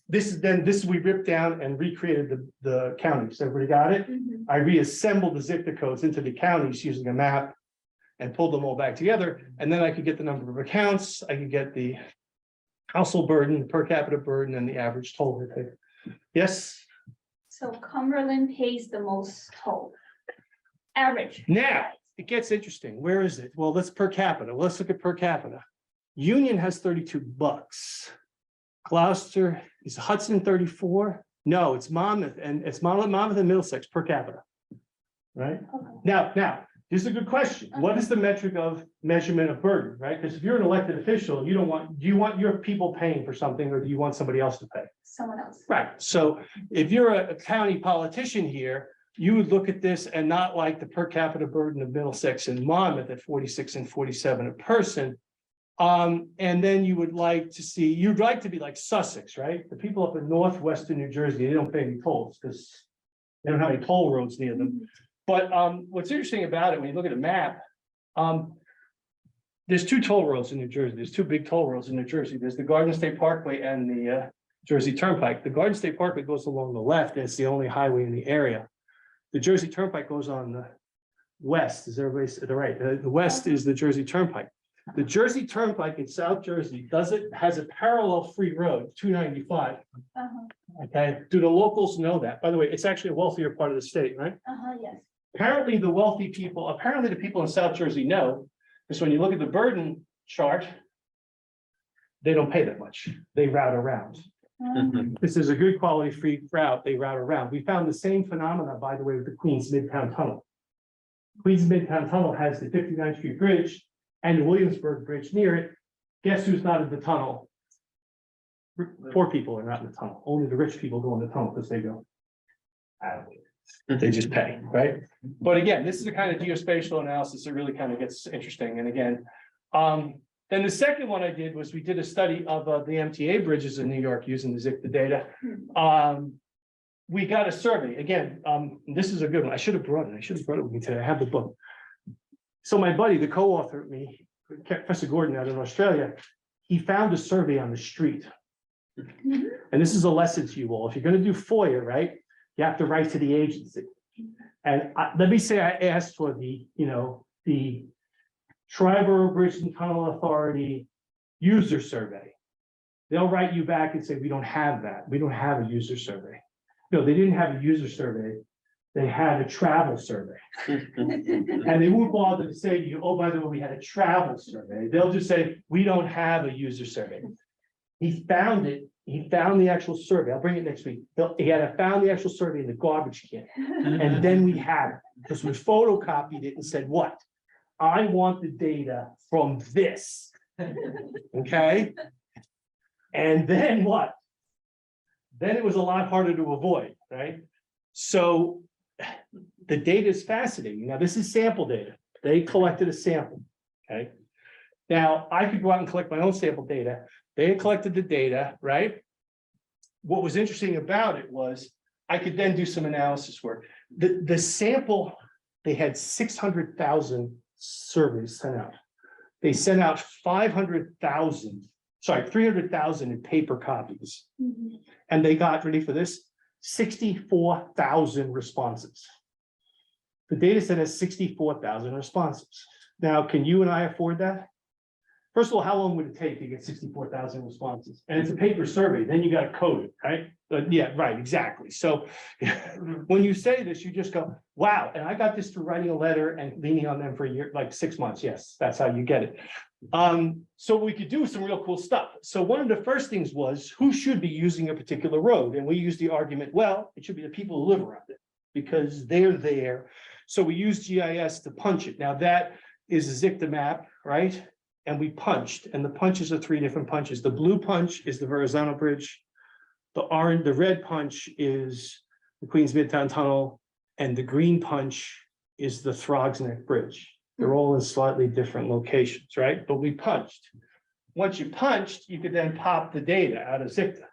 This we ripped down and recreated the counties. Everybody got it? I reassembled the zip codes into the counties using a map and pulled them all back together. And then I could get the number of accounts. I could get the household burden, per capita burden, and the average toll. Yes. So Cumberland pays the most toll. Average. Now it gets interesting. Where is it? Well, let's per capita. Let's look at per capita. Union has $32. Gloucester is Hudson 34. No, it's Monmouth and Middlesex per capita. Right? Okay. Now, here's a good question. What is the metric of measurement of burden, right? Because if you're an elected official, do you want your people paying for something, or do you want somebody else to pay? Someone else. Right. So if you're a county politician here, you would look at this and not like the per capita burden of Middlesex and Monmouth at 46 and 47 a person. And then you'd like to be like Sussex, right? The people up in northwestern New Jersey, they don't pay any tolls because they don't have any toll roads near them. But what's interesting about it, when you look at a map, there's two toll roads in New Jersey. There's two big toll roads in New Jersey. There's the Garden State Parkway and the Jersey Turnpike. The Garden State Parkway goes along the left, and it's the only highway in the area. The Jersey Turnpike goes on the west. Is everybody to the right? The west is the Jersey Turnpike. The Jersey Turnpike in South Jersey has a parallel free road, 295. Okay, do the locals know that? By the way, it's actually a wealthier part of the state, right? Yes. Apparently the people in South Jersey know, because when you look at the burden chart, they don't pay that much. They route around. This is a good quality free route. They route around. We found the same phenomena, by the way, with the Queens Midtown Tunnel. Queens Midtown Tunnel has the 59th Street Bridge and the Williamsburg Bridge near it. Guess who's not in the tunnel? Poor people are not in the tunnel. Only the rich people go in the tunnel because they go. They just pay, right? But again, this is the kind of geospatial analysis that really kind of gets interesting. And again, then the second one I did was we did a study of the MTA bridges in New York using the ZCTA data. We got a survey. Again, this is a good one. I should have brought it with me today. I have the book. So my buddy, the co-author with me, Professor Gordon out in Australia, he found a survey on the street. And this is a lesson to you all. If you're going to do FOIA, right, you have to write to the agency. And let me say I asked for the Triborough Bridge and Tunnel Authority user survey. They'll write you back and say, we don't have that. We don't have a user survey. No, they didn't have a user survey. They had a travel survey. And they won't bother to say to you, oh, by the way, we had a travel survey. They'll just say, we don't have a user survey. He found it. He found the actual survey. I'll bring it next week. He had found the actual survey in the garbage can. And then we had it because we photocopied it and said, what? I want the data from this. Okay. And then what? then it was a lot harder to avoid, right? So the data is fascinating. Now, this is sample data. They collected a sample, okay? Now, I could go out and collect my own sample data. They had collected the data, right? What was interesting about it was I could then do some analysis work. The sample, they had 600,000 surveys sent out. They sent out 300,000 in paper copies. And they got, ready for this, 64,000 responses. The data set has 64,000 responses. Now, can you and I afford that? First of all, how long would it take to get 64,000 responses? And it's a paper survey, then you got to code it, right? Yeah, right, exactly. So when you say this, you just go, wow. And I got this through writing a letter and leaning on them for a year, like 6 months. Yes, that's how you get it. So we could do some real cool stuff. So one of the first things was who should be using a particular road? And we used the argument, well, it should be the people who live around it because they're there. So we used GIS to punch it. Now that is a ZCTA map, right? And we punched, and the punches are 3 different punches. The blue punch is the Verrazano Bridge. The red punch is the Queens Midtown Tunnel, and the green punch is the Throgs Neck Bridge. They're all in slightly different locations, right? But we punched. Once you punched, you could then pop the data out of ZCTA.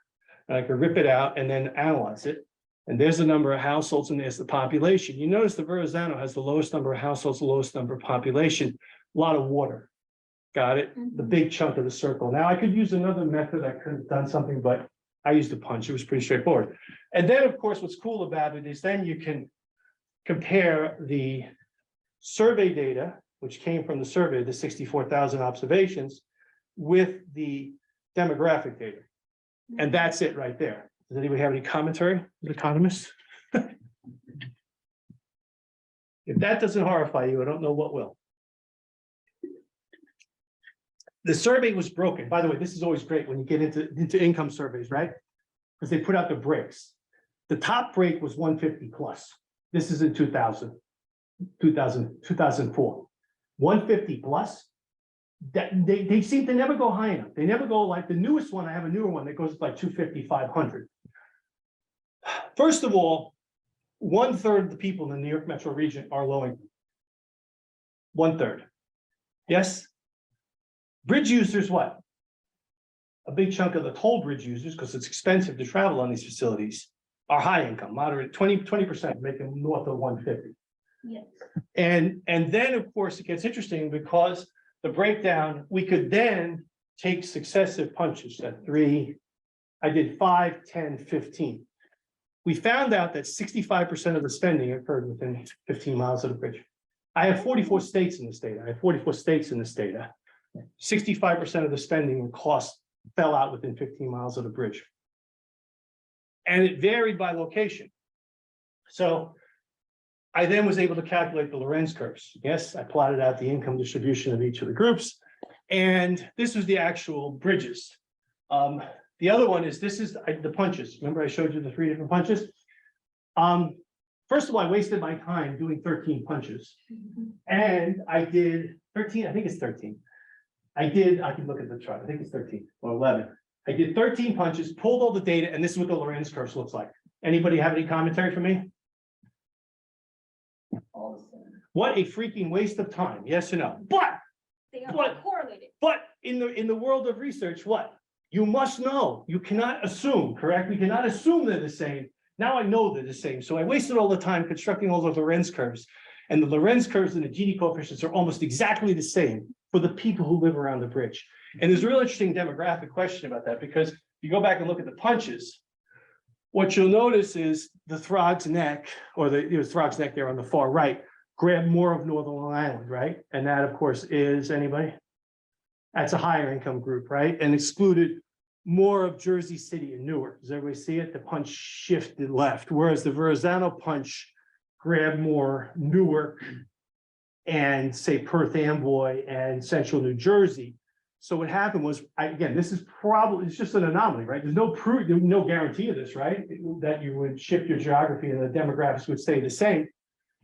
And I could rip it out and then analyze it. And there's the number of households and there's the population. You notice the Verrazano has the lowest number of households, the lowest number of population, a lot of water. Got it? The big chunk of the circle. Now I could use another method. I could have done something, but I used a punch. It was pretty straightforward. And then, of course, what's cool about it is then you can compare the survey data, which came from the survey, the 64,000 observations, with the demographic data. And that's it right there. Does anybody have any commentary, the economists? If that doesn't horrify you, I don't know what will. The survey was broken. By the way, this is always great when you get into income surveys, right? Because they put out the breaks. The top break was 150 plus. This is in 2004. 150 plus. That they seem to never go high enough. They never go like the newest one. I have a newer one that goes like 250, 500. First of all, 1/3 of the people in the New York metro region are low income. 1/3. Yes. Bridge users, what? A big chunk of the toll bridge users, because it's expensive to travel on these facilities, are high income, moderate, 20%, make them north of 150. Yes. And then, of course, it gets interesting because the breakdown, we could then take successive punches at 3. I did 5, 10, 15. We found out that 65% of the spending occurred within 15 miles of the bridge. I have 44 states in this data. 65% of the spending and cost fell out within 15 miles of the bridge. And it varied by location. So I then was able to calculate the Lorenz curves. Yes, I plotted out the income distribution of each of the groups. And this was the actual bridges. The other one is, this is the punches. Remember I showed you the 3 different punches? First of all, I wasted my time doing 13 punches. And I did 13, I think it's 13. I can look at the chart. I think it's 13 or 11. I did 13 punches, pulled all the data, and this is what the Lorenz curves looks like. Anybody have any commentary for me? What a freaking waste of time. Yes or no? But They are all correlated. in the world of research, what? You must know. You cannot assume, correct? We cannot assume they're the same. Now I know they're the same. So I wasted all the time constructing all the Lorenz curves. And the Lorenz curves and the Gini coefficients are almost exactly the same for the people who live around the bridge. And there's a real interesting demographic question about that, because if you go back and look at the punches, what you'll notice is the Throgs Neck, or the Throgs Neck there on the far right, grabbed more of Northern Long Island, right? And that, of course, is anybody? That's a higher income group, right? And excluded more of Jersey City and Newark. Does everybody see it? The punch shifted left, whereas the Verrazano punch grabbed more Newark and say Perth Amboy and Central New Jersey. So what happened was, again, this is probably, it's just an anomaly, right? There's no proof, there's no guarantee of this, right? That you would shift your geography and the demographics would stay the same.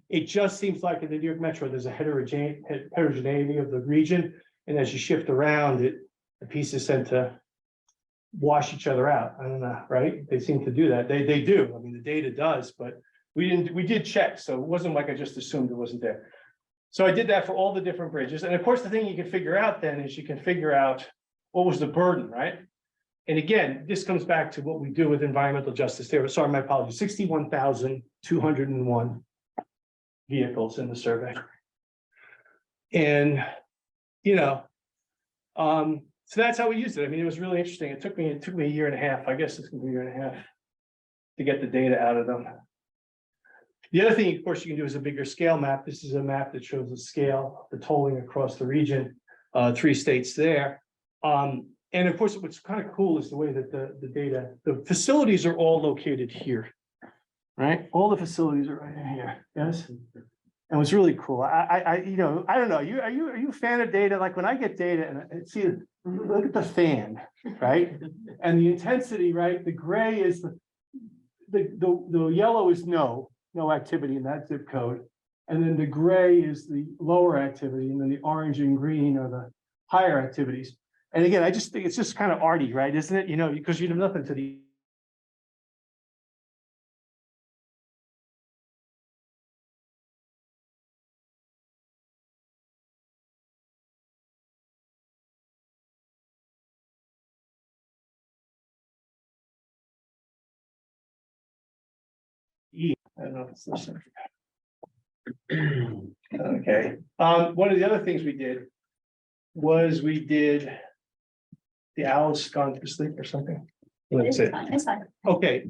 It just seems like in the New York Metro, there's a heterogeneity of the region. And as you shift around it, the pieces tend to wash each other out. I don't know, right? They seem to do that. They do. I mean, the data does, but we did check. So it wasn't like I just assumed it wasn't there. So I did that for all the different bridges. And of course, the thing you can figure out then is you can figure out what was the burden, right? And again, this comes back to what we do with environmental justice there. Sorry, my apologies, 61,201 vehicles in the survey. And, you know, so that's how we used it. I mean, it was really interesting. It took me a year and a half. I guess it's gonna be a year and a half to get the data out of them. The other thing, of course, you can do is a bigger scale map. This is a map that shows the scale, the tolling across the region, 3 states there. And of course, what's kind of cool is the way that the data, the facilities are all located here, right? All the facilities are right in here, yes? And what's really cool, you know, I don't know, are you a fan of data? Like when I get data and I see, look at the fan, right? And the intensity, right? The gray is the yellow is no activity in that zip code. And then the gray is the lower activity, and then the orange and green are the higher activities. And again, I just think it's just kind of arty, right? Isn't it? You know, because you have nothing to the. I don't know if it's this. Okay, one of the other things we did was the owl's gone to sleep or something. That's it. It's fine. Okay,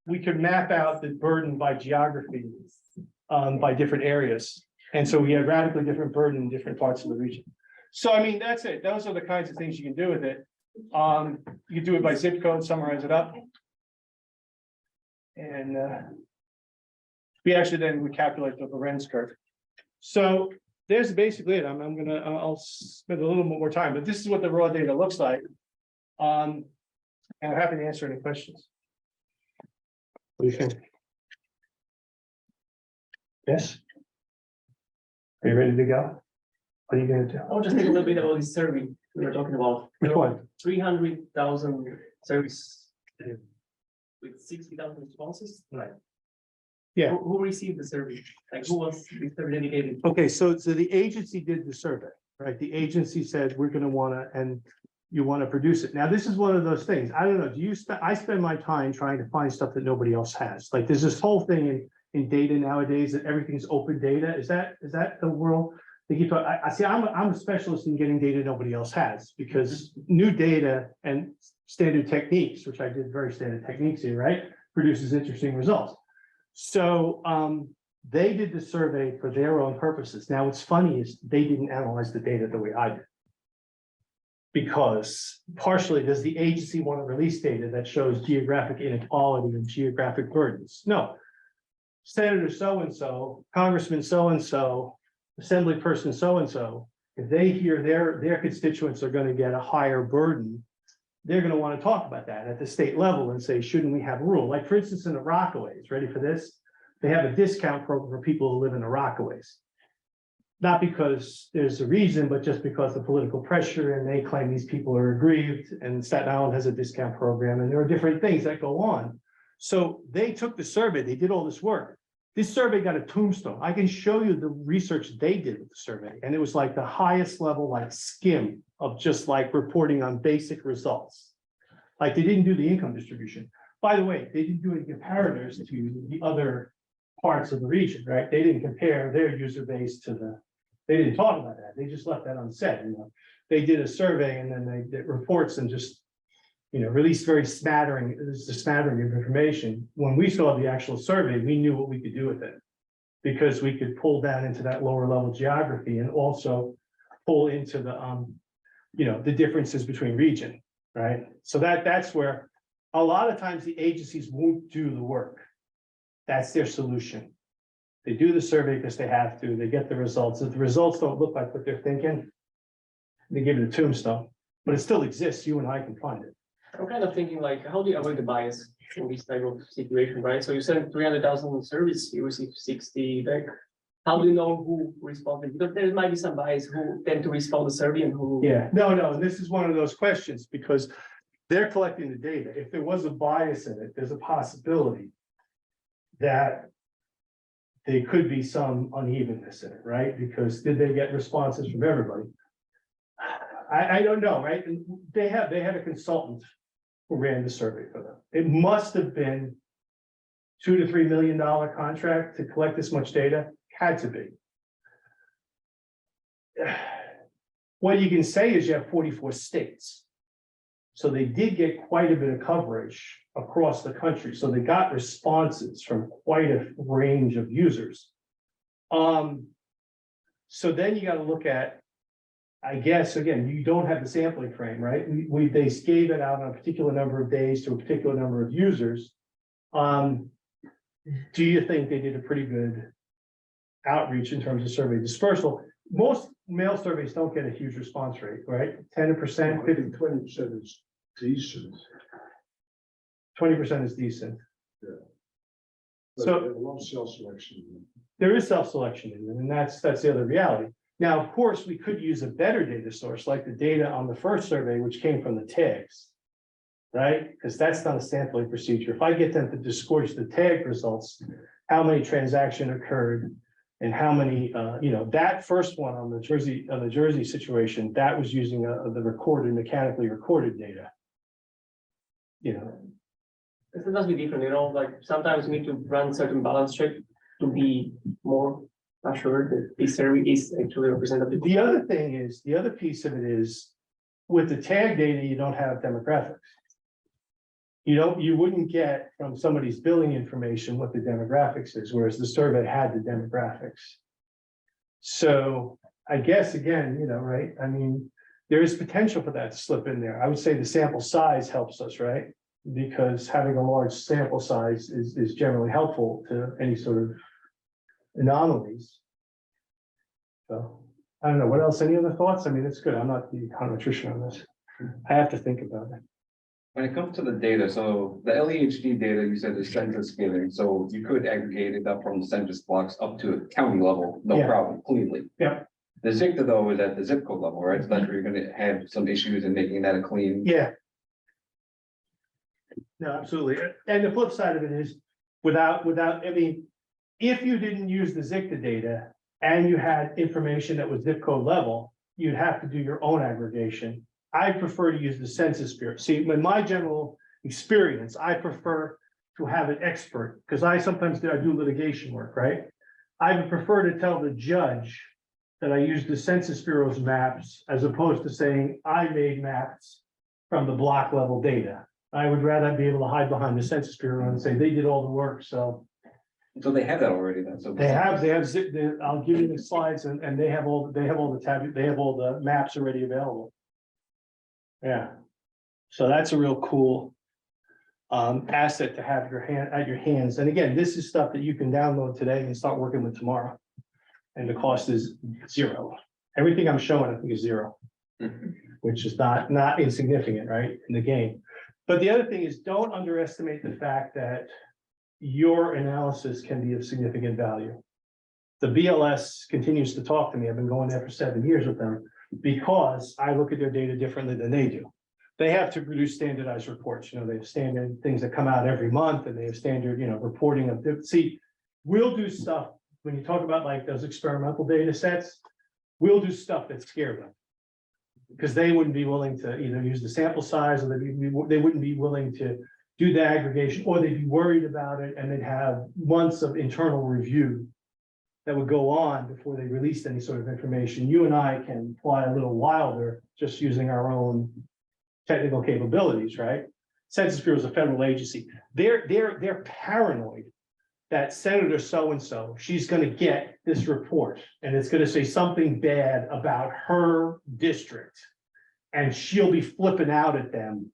we could map out the burden by geography, by different areas. And so we had radically different burden in different parts of the region. So I mean, that's it. Those are the kinds of things you can do with it. You do it by zip code, summarize it up. And we actually then would calculate the Lorenz curve. So there's basically it. I'll spend a little more time, but this is what the raw data looks like. And I'm happy to answer any questions. What do you think? Yes? Are you ready to go? What are you gonna do? I'll just think a little bit about this survey we were talking about. Which one? 300,000 surveys with 60,000 responses. Right. Yeah. Who received the survey? Like who was the survey dedicated? Okay, so the agency did the survey, right? The agency said, we're gonna wanna, and you wanna produce it. Now, this is one of those things. I don't know, I spend my time trying to find stuff that nobody else has. Like, there's this whole thing in data nowadays that everything's open data. Is that the world? They keep, I see, I'm a specialist in getting data nobody else has, because new data and standard techniques, which I did very standard techniques here, right? Produces interesting results. So they did the survey for their own purposes. Now, what's funny is they didn't analyze the data the way I did. Because partially, does the agency want to release data that shows geographic inequality and geographic burdens? No. Senator so-and-so, Congressman so-and-so, Assembly person so-and-so, if they hear their constituents are going to get a higher burden, they're going to want to talk about that at the state level and say, shouldn't we have a rule? Like, for instance, in the Rockaways, ready for this? They have a discount program for people who live in the Rockaways. Not because there's a reason, but just because the political pressure, and they claim these people are aggrieved, and Staten Island has a discount program, and there are different things that go on. So they took the survey, they did all this work. This survey got a tombstone. I can show you the research they did with the survey, and it was like the highest level, like skim of just like reporting on basic results. Like, they didn't do the income distribution. By the way, they didn't do any comparators to the other parts of the region, right? They didn't compare their user base to they didn't talk about that. They just left that unsaid, you know. They did a survey and then they did reports and just, you know, released very smattering, this is a smattering of information. When we saw the actual survey, we knew what we could do with it, because we could pull down into that lower level geography and also pull into the, you know, the differences between region, right? So that's where a lot of times the agencies won't do the work. That's their solution. They do the survey because they have to, they get the results. If the results don't look like what they're thinking, they give it a tombstone, but it still exists. You and I can find it. I'm kind of thinking like, how do you avoid the bias in this type of situation, right? So you send 300,000 surveys, you receive 60 back. How do you know who responded? Because there might be some bias who tend to respond to the survey and who. Yeah, no, this is one of those questions, because they're collecting the data. If there was a bias in it, there's a possibility that there could be some unevenness in it, right? Because did they get responses from everybody? I don't know, right? And they had a consultant who ran the survey for them. It must have been $2 to $3 million contract to collect this much data, had to be. What you can say is you have 44 states. So they did get quite a bit of coverage across the country. So they got responses from quite a range of users. So then you got to look at, I guess, again, you don't have the sampling frame, right? They gave it out on a particular number of days to a particular number of users. Do you think they did a pretty good outreach in terms of survey dispersal? Most mail surveys don't get a huge response rate, right? 10%, 50%, 20% is decent. 20% is decent. But So- they have a lot of self-selection. There is self-selection in it, and that's the other reality. Now, of course, we could use a better data source like the data on the first survey, which came from the tags. Right? Because that's not a sampling procedure. If I get them to disgorge the tag results, how many transactions occurred and how many, that first one on the Jersey situation, that was using the mechanically recorded data. This must be different, like sometimes you need to run certain balance check to be more assured that this survey is actually representative. The other piece of it is, with the tag data, you don't have demographics. You wouldn't get from somebody's billing information what the demographics is, whereas the survey had the demographics. So I guess again, right? I mean, there is potential for that to slip in there. I would say the sample size helps us, right? Because having a large sample size is generally helpful to any sort of anomalies. So I don't know, what else? Any other thoughts? I mean, it's good. I'm not the econometrician on this. I have to think about it. When it comes to the data, so the LEHD data, you said is census scaling, so you could aggregate it up from the census blocks up to a county level, no Yeah. problem, cleanly. Yeah. The ZCTA though is at the zip code level, right? So that's where you're gonna have some issues in making that a clean. Yeah. No, absolutely. And the flip side of it is without, I mean, if you didn't use the ZCTA data and you had information that was zip code level, you'd have to do your own aggregation. I prefer to use the Census Bureau. See, in my general experience, I prefer to have an expert because I do litigation work, right? I would prefer to tell the judge that I use the Census Bureau's maps as opposed to saying I made maps from the block level data. I would rather be able to hide behind the Census Bureau and say they did all the work, so. So they have that already then, so. They have, I'll give you the slides and they have all the maps already available. Yeah, so that's a real cool asset to have at your hands. And again, this is stuff that you can download today and start working with tomorrow. And the cost is zero. Everything I'm showing, I think, is zero, which is not insignificant, right, in the game. But the other thing is, don't underestimate the fact that your analysis can be of significant value. The BLS continues to talk to me. I've been going there for 7 years with them because I look at their data differently than they do. They have to produce standardized reports. They have standard things that come out every month and they have standard, reporting of, we'll do stuff when you talk about like those experimental data sets, we'll do stuff that scare them. Because they wouldn't be willing to either use the sample size or they wouldn't be willing to do the aggregation, or they'd be worried about it and they'd have months of internal review that would go on before they released any sort of information. You and I can fly a little wilder just using our own technical capabilities, right? Census Bureau is a federal agency. They're paranoid that Senator so-and-so, she's going to get this report and it's going to say something bad about her district. And she'll be flipping out at them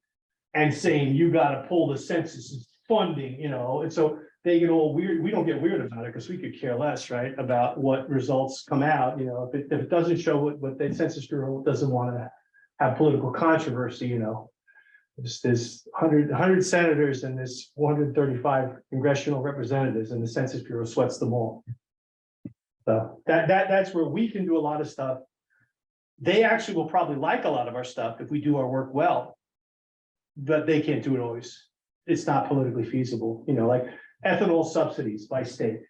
and saying, you got to pull the census funding, and so they get all weird. We don't get weird about it because we could care less, right, about what results come out. If it doesn't show what the Census Bureau doesn't want to have political controversy, there's 100 senators and there's 435 congressional representatives, and the Census Bureau sweats them all. So that's where we can do a lot of stuff. They actually will probably like a lot of our stuff if we do our work well. but they can't do it always. It's not politically feasible, you know, like ethanol subsidies by state.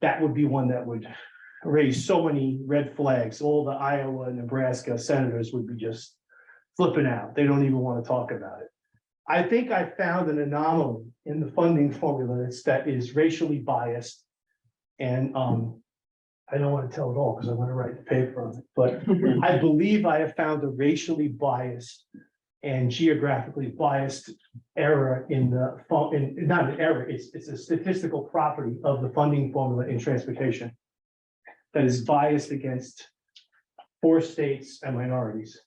That would be one that would raise so many red flags. All the Iowa and Nebraska senators would be just flipping out. They don't even want to talk about it. I think I found an anomaly in the funding formula that is racially biased. And I don't want to tell it all because I'm going to write the paper on it, but I believe I have found a racially biased and geographically biased error in the, not an error, it's a statistical property of the funding formula in transportation that is biased against poor states and minorities.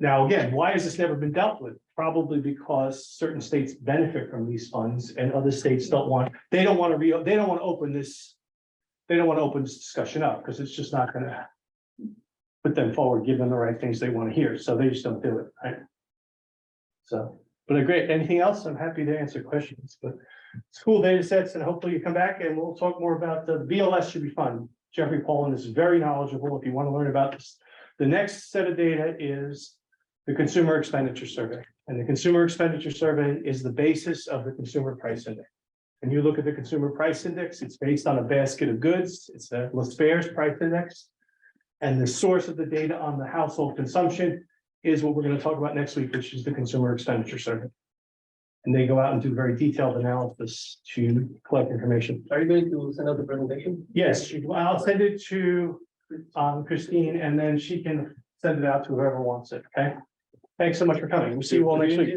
Now, again, why has this never been dealt with? Probably because certain states benefit from these funds and other states don't want, they don't want to open this discussion up because it's just not gonna put them forward, give them the right things they want to hear. So they just don't do it, right? So, but great. Anything else? I'm happy to answer questions, but school data sets, and hopefully you come back and we'll talk more about the BLS should be fun. Jeffrey Paulin is very knowledgeable if you want to learn about this. The next set of data is the consumer expenditure survey. And the consumer expenditure survey is the basis of the consumer price index. And you look at the consumer price index, it's based on a basket of goods. It's a Laspaire's price index. And the source of the data on the household consumption is what we're going to talk about next week, which is the consumer expenditure survey. And they go out and do very detailed analysis to collect information. Are you going to send out the presentation? Yes, I'll send it to Christine, and then she can send it out to whoever wants it, okay? Thanks so much for coming. We'll see you all next week.